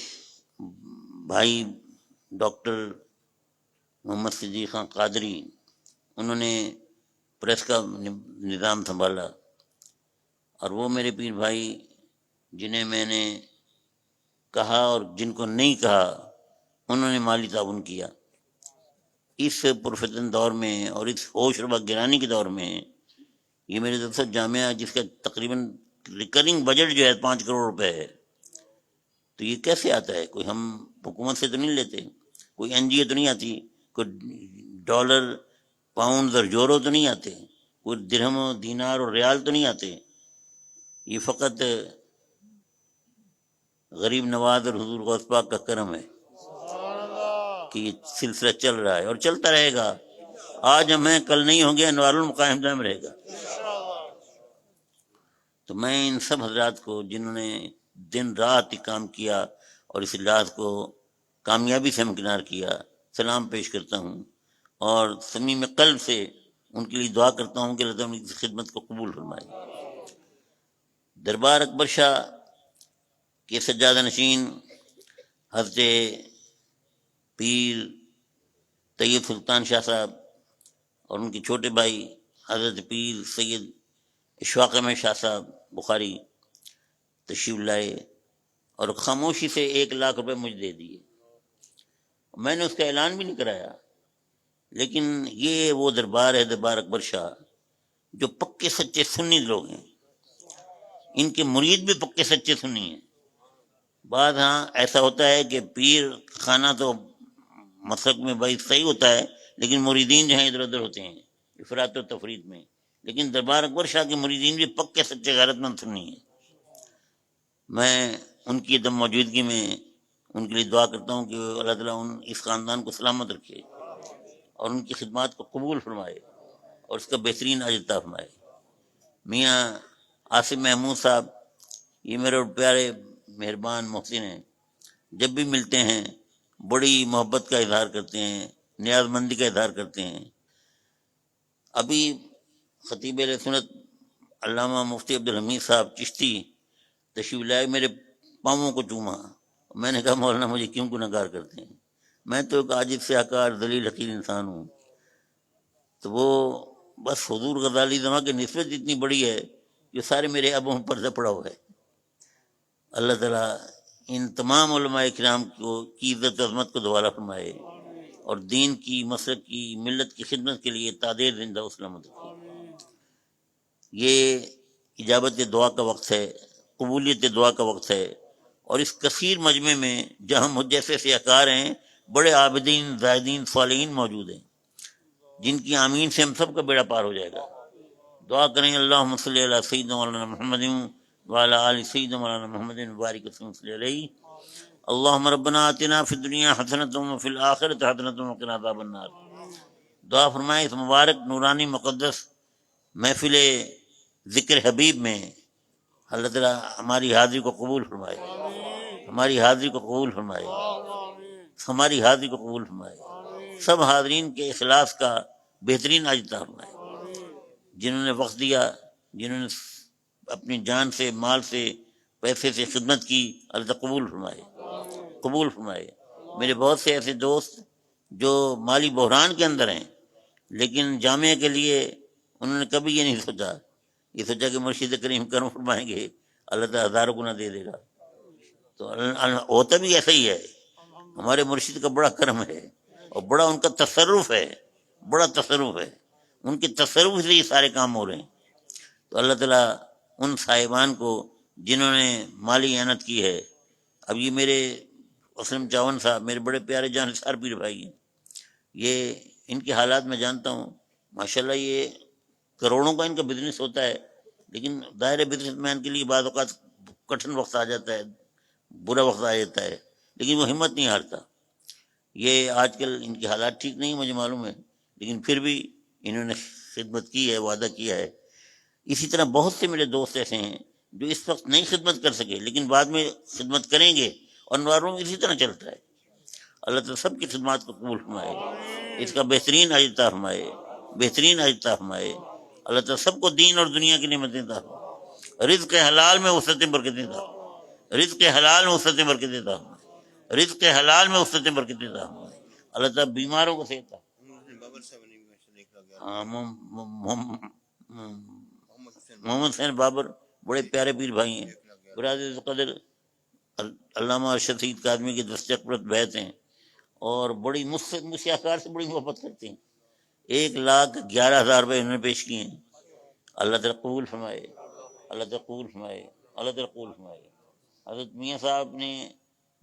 بھائی ڈاکٹر محمد صدیق خان قادری، انہوں نے پریس کا نظام سنبھالا، اور وہ میرے پیر بھائی جنہیں میں نے کہا اور جن کو نہیں کہا، انہوں نے مالی تعاون کیا۔ اس پرفتن دور میں اور اس ہوش ربا گرانی کے دور میں یہ میرے دفتر جامعہ، جس کا تقریباً ریکرنگ بجٹ جو ہے 5 کروڑ روپے ہے، تو یہ کیسے آتا ہے؟ کوئی ہم حکومت سے تو نہیں لیتے، کوئی این جی او تو نہیں آتی، کوئی ڈالر پاؤنڈ اور یورو تو نہیں آتے، کوئی درہم و دینار اور ریال تو نہیں آتے. یہ فقط غریب نواز اور حضور غوث پاک کا کرم ہے کہ یہ سلسلہ چل رہا ہے اور چلتا رہے گا. آج ہم ہیں، کل نہیں ہوں گے، انوار المقام دائم رہے گا. تو میں ان سب حضرات کو جنہوں نے دن رات کام کیا اور اس اجلاس کو کامیابی سے ہمکنار کیا، سلام پیش کرتا ہوں اور صمیم قلب سے ان کے لیے دعا کرتا ہوں کہ اللہ تعالیٰ ان کی خدمت کو قبول فرمائے. دربار اکبر شاہ کے سجادہ نشین حضرت پیر طیب سلطان شاہ صاحب اور ان کے چھوٹے بھائی حضرت پیر سید اشفاق احمد شاہ صاحب بخاری تشریف لائے اور خاموشی سے 1,00,000 روپے مجھے دے دیے. میں نے اس کا اعلان بھی نہیں کرایا، لیکن یہ وہ دربار ہے، دربار اکبر شاہ، جو پکے سچے سنی لوگ ہیں. ان کے مرید بھی پکے سچے سنی ہیں. بعد ہاں ایسا ہوتا ہے کہ پیر خانہ تو مسلک میں بھائی صحیح ہوتا ہے، لیکن مریدین جو ہیں ادھر ادھر ہوتے ہیں افراط و تفرید میں. لیکن دربار اکبر شاہ کے مریدین بھی پکے سچے غیرت مند سنی ہیں. میں ان کی دم موجودگی میں ان کے لیے دعا کرتا ہوں کہ اللہ تعالیٰ اس خاندان کو سلامت رکھے اور ان کی خدمات کو قبول فرمائے اور اس کا بہترین اجر عطا فرمائے. میاں آصف محمود صاحب یہ میرے پیارے مہربان محسن ہیں، جب بھی ملتے ہیں بڑی محبت کا اظہار کرتے ہیں، نیاز مندی کا اظہار کرتے ہیں. ابھی خطیب اہل سنت علامہ مفتی عبدالحمید صاحب چشتی تشریف لائے، میرے پاؤں کو چوما. میں نے کہا مولانا مجھے کیوں گناہگار کرتے ہیں، میں تو ایک عاجز سے آکار ذلیل حقیر انسان ہوں. تو وہ بس حضور غزالی زماں کی نسبت اتنی بڑی ہے کہ سارے میرے ابوں پر پڑا ہوا ہے. اللہ تعالیٰ ان تمام علماء کرام کی عزت و عظمت کو دوبارہ فرمائے اور دین کی، مسلک کی، ملت کی خدمت کے لیے تادیر زندہ و سلامت رکھے. یہ اجابت دعا کا وقت ہے، قبولیت دعا کا وقت ہے، اور اس کثیر مجمع میں جہاں مجھ جیسے سیاکار ہیں، بڑے عابدین، زاہدین، صالحین موجود ہیں، جن کی آمین سے ہم سب کا بیڑا پار ہو جائے گا. دعا کریں اللہم صلی علی سیدنا مولانا محمد وعلی آل سیدنا مولانا محمد مبارک وسلم صلی علیہ. اللہم ربنا آتنا فی الدنیا حسنۃ وفی الآخرۃ حسنۃ وقنا عذاب النار. دعا فرمائیں اس مبارک نورانی مقدس محفل ذکر حبیب میں اللہ تعالیٰ ہماری حاضری کو قبول فرمائے، ہماری حاضری کو قبول فرمائے، ہماری حاضری کو قبول فرمائے. سب حاضرین کے اخلاص کا بہترین اجر فرمائے. جنہوں نے وقت دیا، جنہوں نے اپنی جان سے، مال سے، پیسے سے خدمت کی، اللہ قبول فرمائے، قبول فرمائے. میرے بہت سے ایسے دوست جو مالی بحران کے اندر ہیں، لیکن جامعہ کے لیے انہوں نے کبھی یہ نہیں سوچا، یہ سوچا کہ مرشد کریم کرم فرمائیں گے، اللہ تعالیٰ ہزاروں گنا دے دے گا. تو ہوتا بھی ایسا ہی ہے. ہمارے مرشد کا بڑا کرم ہے اور بڑا ان کا تصرف ہے، بڑا تصرف ہے. ان کے تصرف سے یہ سارے کام ہو رہے ہیں. تو اللہ تعالیٰ ان صاحبان کو جنہوں نے مالی اعانت کی ہے. اب یہ میرے اسلم چاون صاحب میرے بڑے پیارے جان نثار پیر بھائی ہیں، یہ ان کے حالات میں جانتا ہوں، ماشاءاللہ یہ کروڑوں کا ان کا بزنس ہوتا ہے، لیکن ظاہر بزنس مین کے لیے بعض اوقات کٹھن وقت آ جاتا ہے، برا وقت آ جاتا ہے، لیکن وہ ہمت نہیں ہارتا. یہ آج کل ان کے حالات ٹھیک نہیں مجھے معلوم ہے، لیکن پھر بھی انہوں نے خدمت کی ہے، وعدہ کیا ہے. اسی طرح بہت سے میرے دوست ایسے ہیں جو اس وقت نہیں خدمت کر سکے، لیکن بعد میں خدمت کریں گے، اور انواروں میں اسی طرح چلتا ہے. اللہ تعالیٰ سب کی خدمات کو قبول فرمائے، اس کا بہترین اجر عطا فرمائے، بہترین اجر عطا فرمائے. اللہ تعالیٰ سب کو دین اور دنیا کی نعمتیں عطا فرمائے. رزق حلال میں وسعت برکتیں عطا فرمائے، رزق حلال میں وسعت برکتیں عطا فرمائے، رزق حلال میں وسعت برکتیں عطا فرمائے. اللہ تعالیٰ بیماروں کو صحت عطا. ہاں محمد حسین بابر بڑے پیارے پیر بھائی ہیں، برادر قدر علامہ ارشد سعید کاظمی کے دست اقبرت بیت ہیں، اور بڑی مجھ آکار سے بڑی محبت کرتے ہیں. 1,11,000 روپے انہوں نے پیش کیے ہیں. اللہ تعالیٰ قبول فرمائے، اللہ تعالیٰ قبول فرمائے، اللہ تعالیٰ قبول فرمائے. حضرت میاں صاحب نے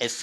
SC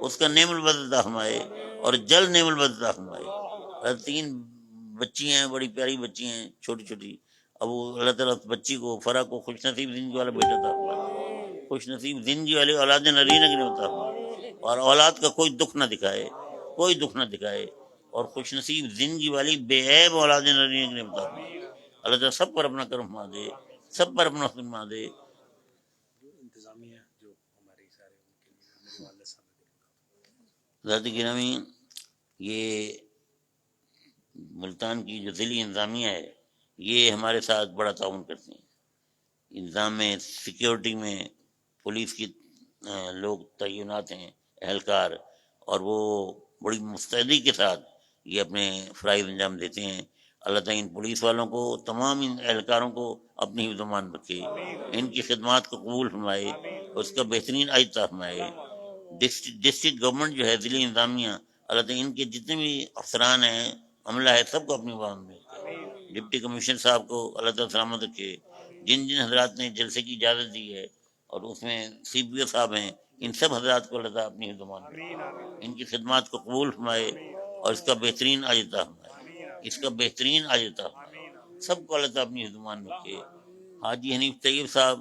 اس کا نعم البدل عطا فرمائے اور جلد نعم البدل عطا فرمائے۔ اور 3 بچی ہیں، بڑی پیاری بچی ہیں، چھوٹی چھوٹی۔ اب وہ اللہ تعالیٰ اس بچی کو، فرح کو خوش نصیب زندگی والا بیٹا عطا فرمائے، خوش نصیب زندگی والے اولاد نرینہ کی عطا فرمائے، اور اولاد کا کوئی دکھ نہ دکھائے، کوئی دکھ نہ دکھائے، اور خوش نصیب زندگی والی بے عیب اولاد نرینہ کی عطا فرمائے۔ اللہ تعالیٰ سب پر اپنا کرم فرما دے، سب پر اپنا حسن فرما دے۔ ذات گرامی، یہ ملتان کی جو ضلعی انتظامیہ ہے یہ ہمارے ساتھ بڑا تعاون کرتے ہیں۔ انتظام میں، سیکیورٹی میں پولیس کی لوگ تعینات ہیں، اہلکار، اور وہ بڑی مستعدی کے ساتھ یہ اپنے فرائض انجام دیتے ہیں۔ اللہ تعالیٰ ان پولیس والوں کو، تمام ان اہلکاروں کو اپنی حفظ و امان رکھے، ان کی خدمات کو قبول فرمائے اور اس کا بہترین اجر فرمائے۔ ڈسٹرکٹ گورنمنٹ جو ہے، ضلعی انتظامیہ، اللہ تعالیٰ ان کے جتنے بھی افسران ہیں، عملہ ہے، سب کو اپنی بات میں رکھے۔ ڈپٹی کمشنر صاحب کو اللہ تعالیٰ سلامت رکھے۔ جن جن حضرات نے جلسے کی اجازت دی ہے، اور اس میں CPO صاحب ہیں، ان سب حضرات کو اللہ تعالیٰ اپنی حفظ و امان میں رکھے، ان کی خدمات کو قبول فرمائے اور اس کا بہترین اجر عطا فرمائے، اس کا بہترین اجر عطا فرمائے۔ سب کو اللہ تعالیٰ اپنی حفظ و امان میں رکھے۔ حاجی حنیف طیب صاحب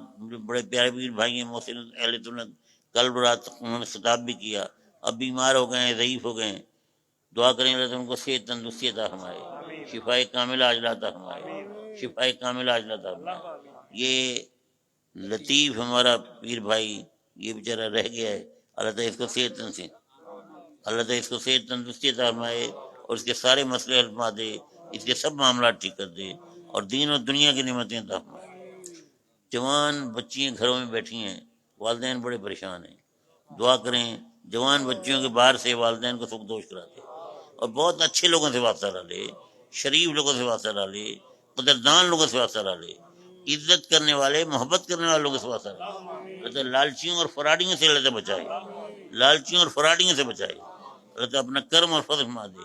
بڑے پیارے پیر بھائی ہیں، محسن اہل سنت، کل رات انہوں نے خطاب بھی کیا، اب بیمار ہو گئے ہیں، ضعیف ہو گئے ہیں۔ دعا کریں اللہ تعالیٰ ان کو صحت تندرستی عطا فرمائے، شفائے کاملہ عاجلہ عطا فرمائے، شفائے کاملہ عاجلہ عطا فرمائے۔ یہ لطیف ہمارا پیر بھائی، یہ بیچارہ رہ گیا ہے، اللہ تعالیٰ اس کو صحت تندرستی عطا فرمائے اور اس کے سارے مسئلے حل فرما دے، اس کے سب معاملات ٹھیک کر دے اور دین اور دنیا کی نعمتیں عطا فرمائے۔ جوان بچیاں گھروں میں بیٹھی ہیں، والدین بڑے پریشان ہیں، دعا کریں جوان بچیوں کے باہر سے والدین کو سکھ دوش کرا دے اور بہت اچھے لوگوں سے واسطہ ڈالے، شریف لوگوں سے واسطہ ڈالے، قدردان لوگوں سے واسطہ ڈالے، عزت کرنے والے، محبت کرنے والے لوگوں سے واسطہ ڈالے۔ اللہ لالچیوں اور فراڈیوں سے اللہ بچائے، لالچیوں اور فراڈیوں سے بچائے۔ اللہ اپنا کرم اور فضل فرما دے۔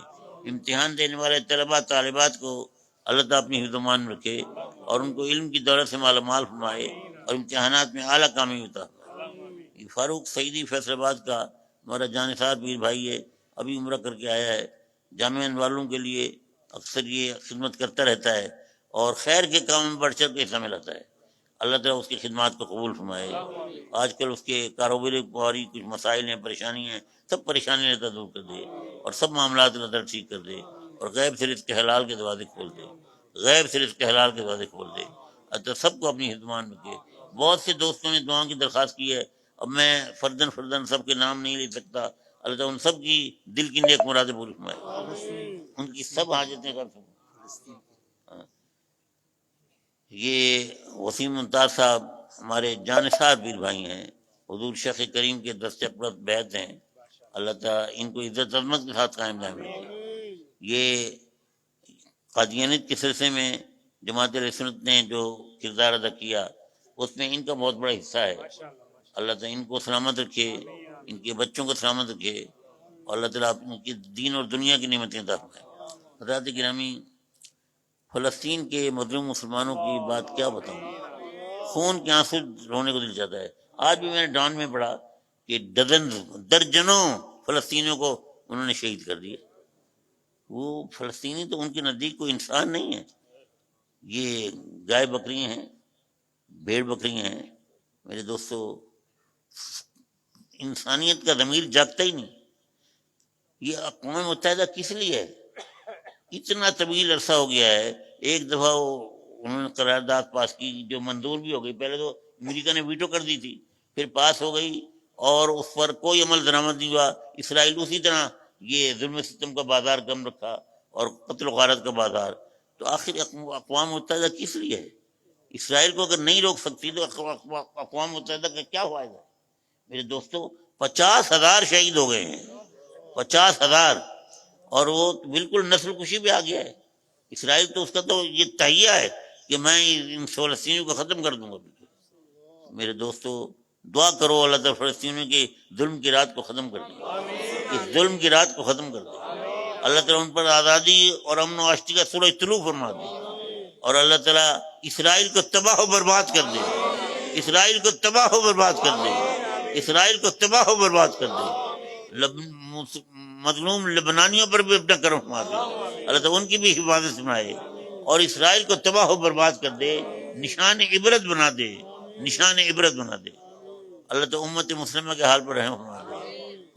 امتحان دینے والے طلباء طالبات کو اللہ تعالیٰ اپنی حفظ و امان میں رکھے اور ان کو علم کی دولت سے مالا مال فرمائے اور امتحانات میں اعلیٰ کامیابی عطا فرمائے۔ فاروق سعیدی فیصل آباد کا ہمارا جانثار پیر بھائی ہے، ابھی عمرہ کر کے آیا ہے، جامعہ والوں کے لیے اکثر یہ خدمت کرتا رہتا ہے اور خیر کے کام میں بڑھ چڑھ کے حصہ ملاتا ہے۔ اللہ تعالیٰ اس کی خدمات کو قبول فرمائے۔ آج کل اس کے کاروباری کچھ مسائل ہیں، پریشانی ہیں، سب پریشانی اللہ تعالیٰ دور کر دے اور سب معاملات اللہ تعالیٰ ٹھیک کر دے اور غیب سے رزق حلال کے دروازے کھول دے، غیب سے رزق حلال کے دروازے کھول دے۔ اللہ سب کو اپنی خدمات میں رکھے۔ بہت سے دوستوں نے دعاؤں کی درخواست کی ہے، اب میں فردن سب کے نام نہیں لے سکتا۔ اللہ تعالیٰ ان سب کی دل کی نیک مرادیں پوری فرمائے، ان کی سب حاجتیں کر سکیں۔ یہ وسیم ممتاز صاحب ہمارے جانثار پیر بھائی ہیں، حضور شیخ کریم کے دستے پرست بیعت ہیں، اللہ تعالیٰ ان کو عزت عظمت کے ساتھ قائم دائم رکھے۔ یہ قادیانیت کے سلسلے میں جماعت اہل سنت نے جو کردار ادا کیا اس میں ان کا بہت بڑا حصہ ہے۔ اللہ تعالیٰ ان کو سلامت رکھے، ان کے بچوں کو سلامت رکھے اور اللہ تعالیٰ ان کی دین اور دنیا کی نعمتیں عطا فرمائے۔ حضرات گرامی، فلسطین کے مظلوم مسلمانوں کی بات کیا بتاؤں، خون کے آنسو رونے کو دل جاتا ہے۔ آج بھی میں نے ڈان میں پڑھا کہ درجنوں فلسطینیوں کو انہوں نے شہید کر دیا۔ وہ فلسطینی تو ان کے نزدیک کوئی انسان نہیں ہے، یہ گائے بکریاں ہیں، بھیڑ بکریاں ہیں۔ میرے دوستو، انسانیت کا ضمیر جاگتا ہی نہیں۔ یہ اقوام متحدہ کس لیے ہے؟ اتنا طویل عرصہ ہو گیا ہے، ایک دفعہ انہوں نے قرارداد پاس کی جو منظور بھی ہو گئی، پہلے تو امریکہ نے ویٹو کر دی تھی، پھر پاس ہو گئی اور اس پر کوئی عمل درآمد نہیں ہوا۔ اسرائیل اسی طرح یہ ظلم ستم کا بازار کم رکھا اور قتل و غارت کا بازار۔ تو آخر اقوام متحدہ کس لیے ہے؟ اسرائیل کو اگر نہیں روک سکتی تو اقوام متحدہ کا کیا فائدہ؟ میرے دوستو، 50,000 شہید ہو گئے ہیں، 50,000، اور وہ بالکل نسل کشی پہ آ گیا ہے۔ اسرائیل تو اس کا تو یہ تہیہ ہے کہ میں ان فلسطینیوں کو ختم کر دوں گا۔ میرے دوستو، دعا کرو اللہ تعالیٰ فلسطینیوں کے ظلم کی رات کو ختم کر دے، اس ظلم کی رات کو ختم کر دے۔ اللہ تعالیٰ ان پر آزادی اور امن و آشتی کا سورج طلوع فرما دے اور اللہ تعالیٰ اسرائیل کو تباہ و برباد کر دے، اسرائیل کو تباہ و برباد کر دے، اسرائیل کو تباہ و برباد کر دے۔ مظلوم لبنانیوں پر بھی اپنا کرم فرما دے، اللہ تعالیٰ ان کی بھی حفاظت فرمائے، اور اسرائیل کو تباہ و برباد کر دے، نشان عبرت بنا دے، نشان عبرت بنا دے۔ اللہ تعالیٰ امت مسلمہ کے حال پر رحم فرما دے،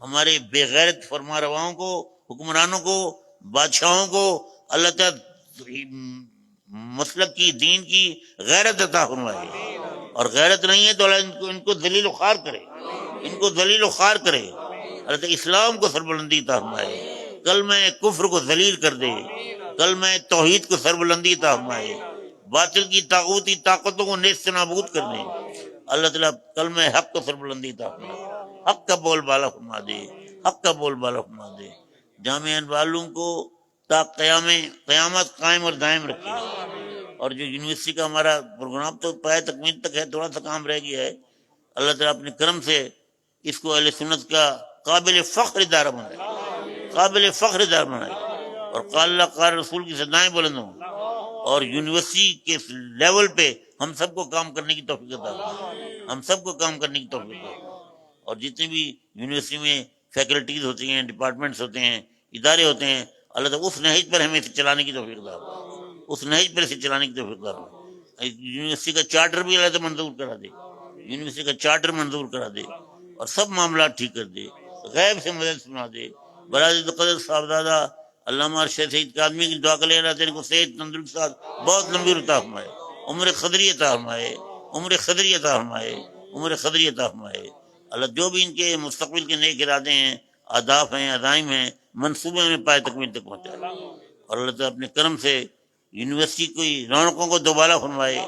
ہمارے بے غیرت فرما رواؤں کو، حکمرانوں کو، بادشاہوں کو اللہ تعالیٰ مسلک کی، دین کی غیرت عطا فرمائے، اور غیرت نہیں ہے تو اللہ ان کو ذلیل و خوار کرے، ان کو ذلیل و خوار کرے۔ اللہ تعالیٰ اسلام کو سربلندی عطا فرمائے، کلمہ کفر کو ذلیل کر دے، کلمہ توحید کو سربلندی عطا فرمائے، باطل کی طاغوتی طاقتوں کو نیست نابود کر دے۔ اللہ تعالیٰ کلمہ حق کو سربلندی عطا فرمائے، حق کا بول بالا فرما دے، حق کا بول بالا فرما دے، جامعہ انوارالعلوم کو تا قیامت قائم اور دائم رکھے، اور جو یونیورسٹی کا ہمارا پروگرام تو پائے تکمیل تک ہے، تھوڑا سا کام رہ گیا ہے، اللہ تعالیٰ اپنے کرم سے اس کو اہل سنت کا قابل فخر ادارہ بنائے، قابل فخر ادارہ بنائے، اور قال اللہ قال رسول کی صدائیں بلند ہوں، اور یونیورسٹی کے لیول پہ ہم سب کو کام کرنے کی توفیق عطا فرمائے، ہم سب کو کام کرنے کی توفیق عطا فرمائے، اور جتنے بھی یونیورسٹی میں فیکلٹیز ہوتی ہیں، ڈپارٹمنٹس ہوتے ہیں، ادارے ہوتے ہیں، اللہ تعالیٰ اس نہج پر ہمیں اسے چلانے کی توفیق عطا فرمائے، اس نہج پر اسے چلانے کی توفیق عطا فرمائے۔ یونیورسٹی کا چارٹر بھی اللہ تعالیٰ منظور کرا دے، یونیورسٹی کا چارٹر منظور کرا دے، اور سب معاملات ٹھیک کر دے، غیب سے مدد سنا دے۔ برادر قدر صاحبزادہ علامہ ارشد سعید کاظمی کی دعا کرے، اللہ تعالیٰ کو صحت تندرست ساتھ بہت لمبی عطا فرمائے، عمر خضری عطا فرمائے، عمر خضری عطا فرمائے، عمر خضری عطا فرمائے۔ اللہ جو بھی ان کے مستقبل کے نیک ارادے ہیں، اہداف ہیں، عزائم ہیں، منصوبے میں پائے تکمیل تک پہنچائے، اور اللہ تعالیٰ اپنے کرم سے یونیورسٹی کی رونقوں کو دوبارہ فرمائے،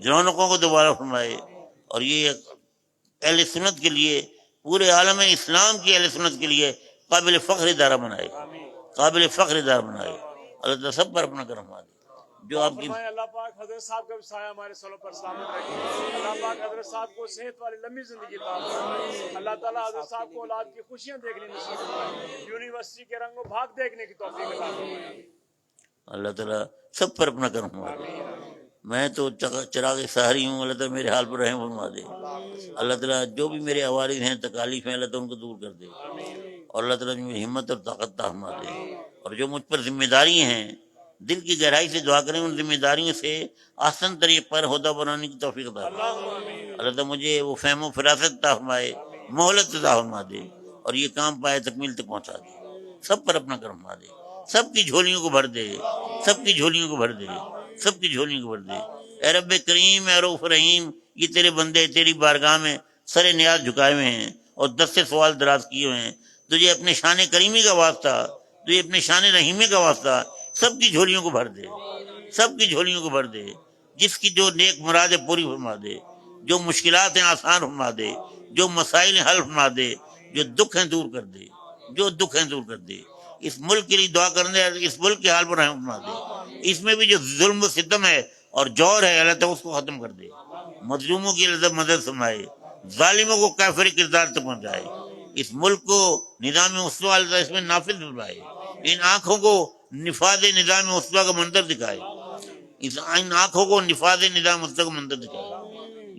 رونقوں کو دوبارہ فرمائے، اور یہ اہل سنت کے لیے، پورے عالم اسلام کی اہل سنت کے لیے قابل فخر ادارہ بنائے، قابل فخر ادارہ بنائے۔ اللہ تعالیٰ سب پر اپنا کرم فرمائے۔ جو آپ کی اللہ پاک حضرت صاحب کا بھی سایہ ہمارے سروں پر سلامت رکھے، اللہ پاک حضرت صاحب کو صحت والی لمبی زندگی عطا فرمائے، اللہ تعالیٰ حضرت صاحب کو اولاد کی خوشیاں دیکھنے نصیب فرمائے، یونیورسٹی کے رنگ و بھاگ دیکھنے کی توفیق عطا فرمائے۔ اللہ تعالیٰ سب پر اپنا کرم فرمائے۔ میں تو چراغ سحری ہوں، اللہ تعالیٰ میرے حال پر رحم فرما دے۔ اللہ تعالیٰ جو بھی میرے عوارض ہیں، تکالیف ہیں، اللہ تعالیٰ ان کو دور کر دے، اور اللہ تعالیٰ مجھے ہمت اور طاقت عطا فرما دے، اور جو مجھ پر ذمہ داری ہیں، دل کی گہرائی سے دعا کریں ان ذمہ داریوں سے آسن طریق پر عہدہ بنانے کی توفیق عطا فرمائے۔ اللہ تعالیٰ مجھے وہ فہم و فراست عطا فرمائے، مہلت عطا فرما دے، اور یہ کام پائے تکمیل تک پہنچا دے۔ سب پر اپنا کرم فرما دے، سب کی جھولیوں کو بھر دے، سب کی جھولیوں کو بھر دے، سب کی جھولیوں کو بھر دے۔ اے رب کریم، اے رؤوف رحیم، یہ تیرے بندے تیری بارگاہ میں سر نیاز جھکائے ہوئے ہیں، اور دس سے سوال دراز کیے ہوئے ہیں۔ تجھے اپنے شان کریمی کا واسطہ، تجھے اپنے شان رحیمی کا واسطہ سب کی جھولیوں کو بھر دے، سب کی جھولیوں کو بھر دے۔ جس کی جو نیک مرادیں پوری فرما دے، جو مشکلات ہیں آسان فرما دے، جو مسائل حل فرما دے، جو دکھ ہیں دور کر دے، جو دکھ ہیں دور کر دے۔ اس ملک کے لیے دعا کرنے، اس ملک کے حال پر رحم فرما دے۔ اس میں بھی جو ظلم و ستم ہے اور جور ہے، اللہ تعالیٰ اس کو ختم کر دے۔ مظلوموں کی اللہ مدد فرمائے، ظالموں کو کافر کردار تک پہنچائے۔ اس ملک کو نظام اسوا اللہ تعالیٰ اس میں نافذ فرمائے، ان آنکھوں کو نفاذ نظام اسوا کا منظر دکھائے، ان آنکھوں کو نفاذ نظام اسوا کا منظر دکھائے۔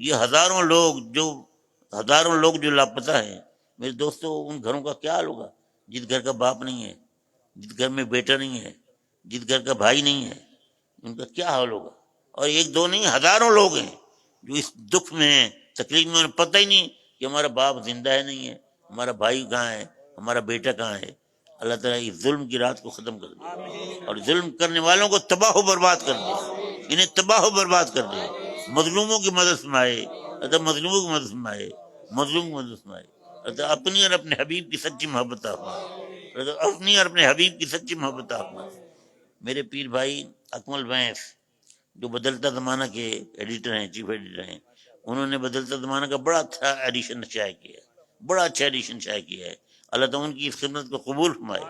یہ ہزاروں لوگ جو لاپتہ ہیں، میرے دوستو، ان گھروں کا کیا حال ہوگا جس گھر کا باپ نہیں ہے، جس گھر میں بیٹا نہیں ہے، جس گھر کا بھائی نہیں ہے، ان کا کیا حال ہوگا؟ اور ایک دو نہیں، ہزاروں لوگ ہیں جو اس دکھ میں ہیں، تکلیف میں، انہیں پتہ ہی نہیں کہ ہمارا باپ زندہ ہے نہیں ہے، ہمارا بھائی کہاں ہے، ہمارا بیٹا کہاں ہے۔ اللہ تعالیٰ اس ظلم کی رات کو ختم کر دے، اور ظلم کرنے والوں کو تباہ و برباد کر دے، انہیں تباہ و برباد کر دے۔ مظلوموں کی مدد فرمائے، اللہ مظلوموں کی مدد فرمائے، مظلوم کی مدد فرمائے۔ اللہ اپنی اور اپنے حبیب کی سچی محبت عطا فرمائے، اپنی اور اپنے حبیب کی سچی محبت عطا فرمائے۔ میرے پیر بھائی اکمل وینس، جو بدلتا زمانہ کے ایڈیٹر ہیں، چیف ایڈیٹر ہیں، انہوں نے بدلتا زمانہ کا بڑا اچھا ایڈیشن شائع کیا ہے، بڑا اچھا ایڈیشن شائع کیا ہے۔ اللہ تعالیٰ ان کی اس خدمت کو قبول فرمائے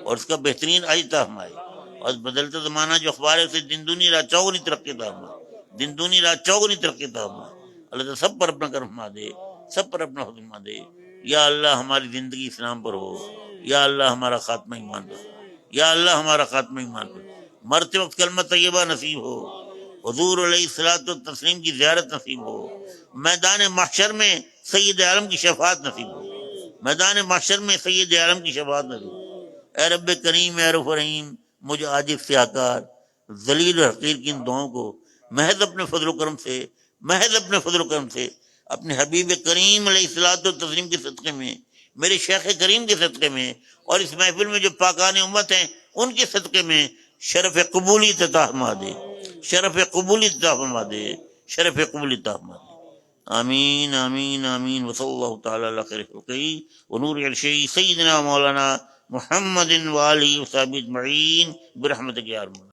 اور اس کا بہترین عطا فرمائے، اور بدلتا زمانہ جو اخبار ہے اسے دن دنیا رات چوگنی ترقی عطا فرمائے، دن دنیا رات چوگنی ترقی عطا فرمائے۔ اللہ تعالیٰ سب پر اپنا کرم فرما دے، سب پر اپنا حکم فرما دے۔ یا اللہ ہماری زندگی اسلام پر ہو، یا اللہ ہمارا خاتمہ ایمان پر، یا اللہ ہمارا خاتمہ ایمان پر، مرتے وقت کلمہ طیبہ نصیب ہو، حضور علیہ الصلوۃ والتسلیم کی زیارت نصیب ہو، میدان محشر میں سید عالم کی شفاعت نصیب ہو، میدان محشر میں سید عالم کی شفاعت نہ دے۔ اے رب کریم، اے رب رحیم، مجھے عاجز سیاکار ذلیل اور حقیر کی ان دعاؤں کو محض اپنے فضل و کرم سے، محض اپنے فضل و کرم سے، اپنے حبیب کریم علیہ الصلوۃ والتسلیم کے صدقے میں، میرے شیخ کریم کے صدقے میں، اور اس محفل میں جو پاکان امت ہیں ان کے صدقے میں شرف قبولی عطا فرما دے، شرف قبولی عطا فرما دے، شرف قبولی عطا فرما دے۔ آمین آمین آمین وصلی اللہ تعالی علی خیر خلقہ ونور عرشہ سیدنا مولانا محمد وآلہ وصحبہ اجمعین برحمتک یا ارحم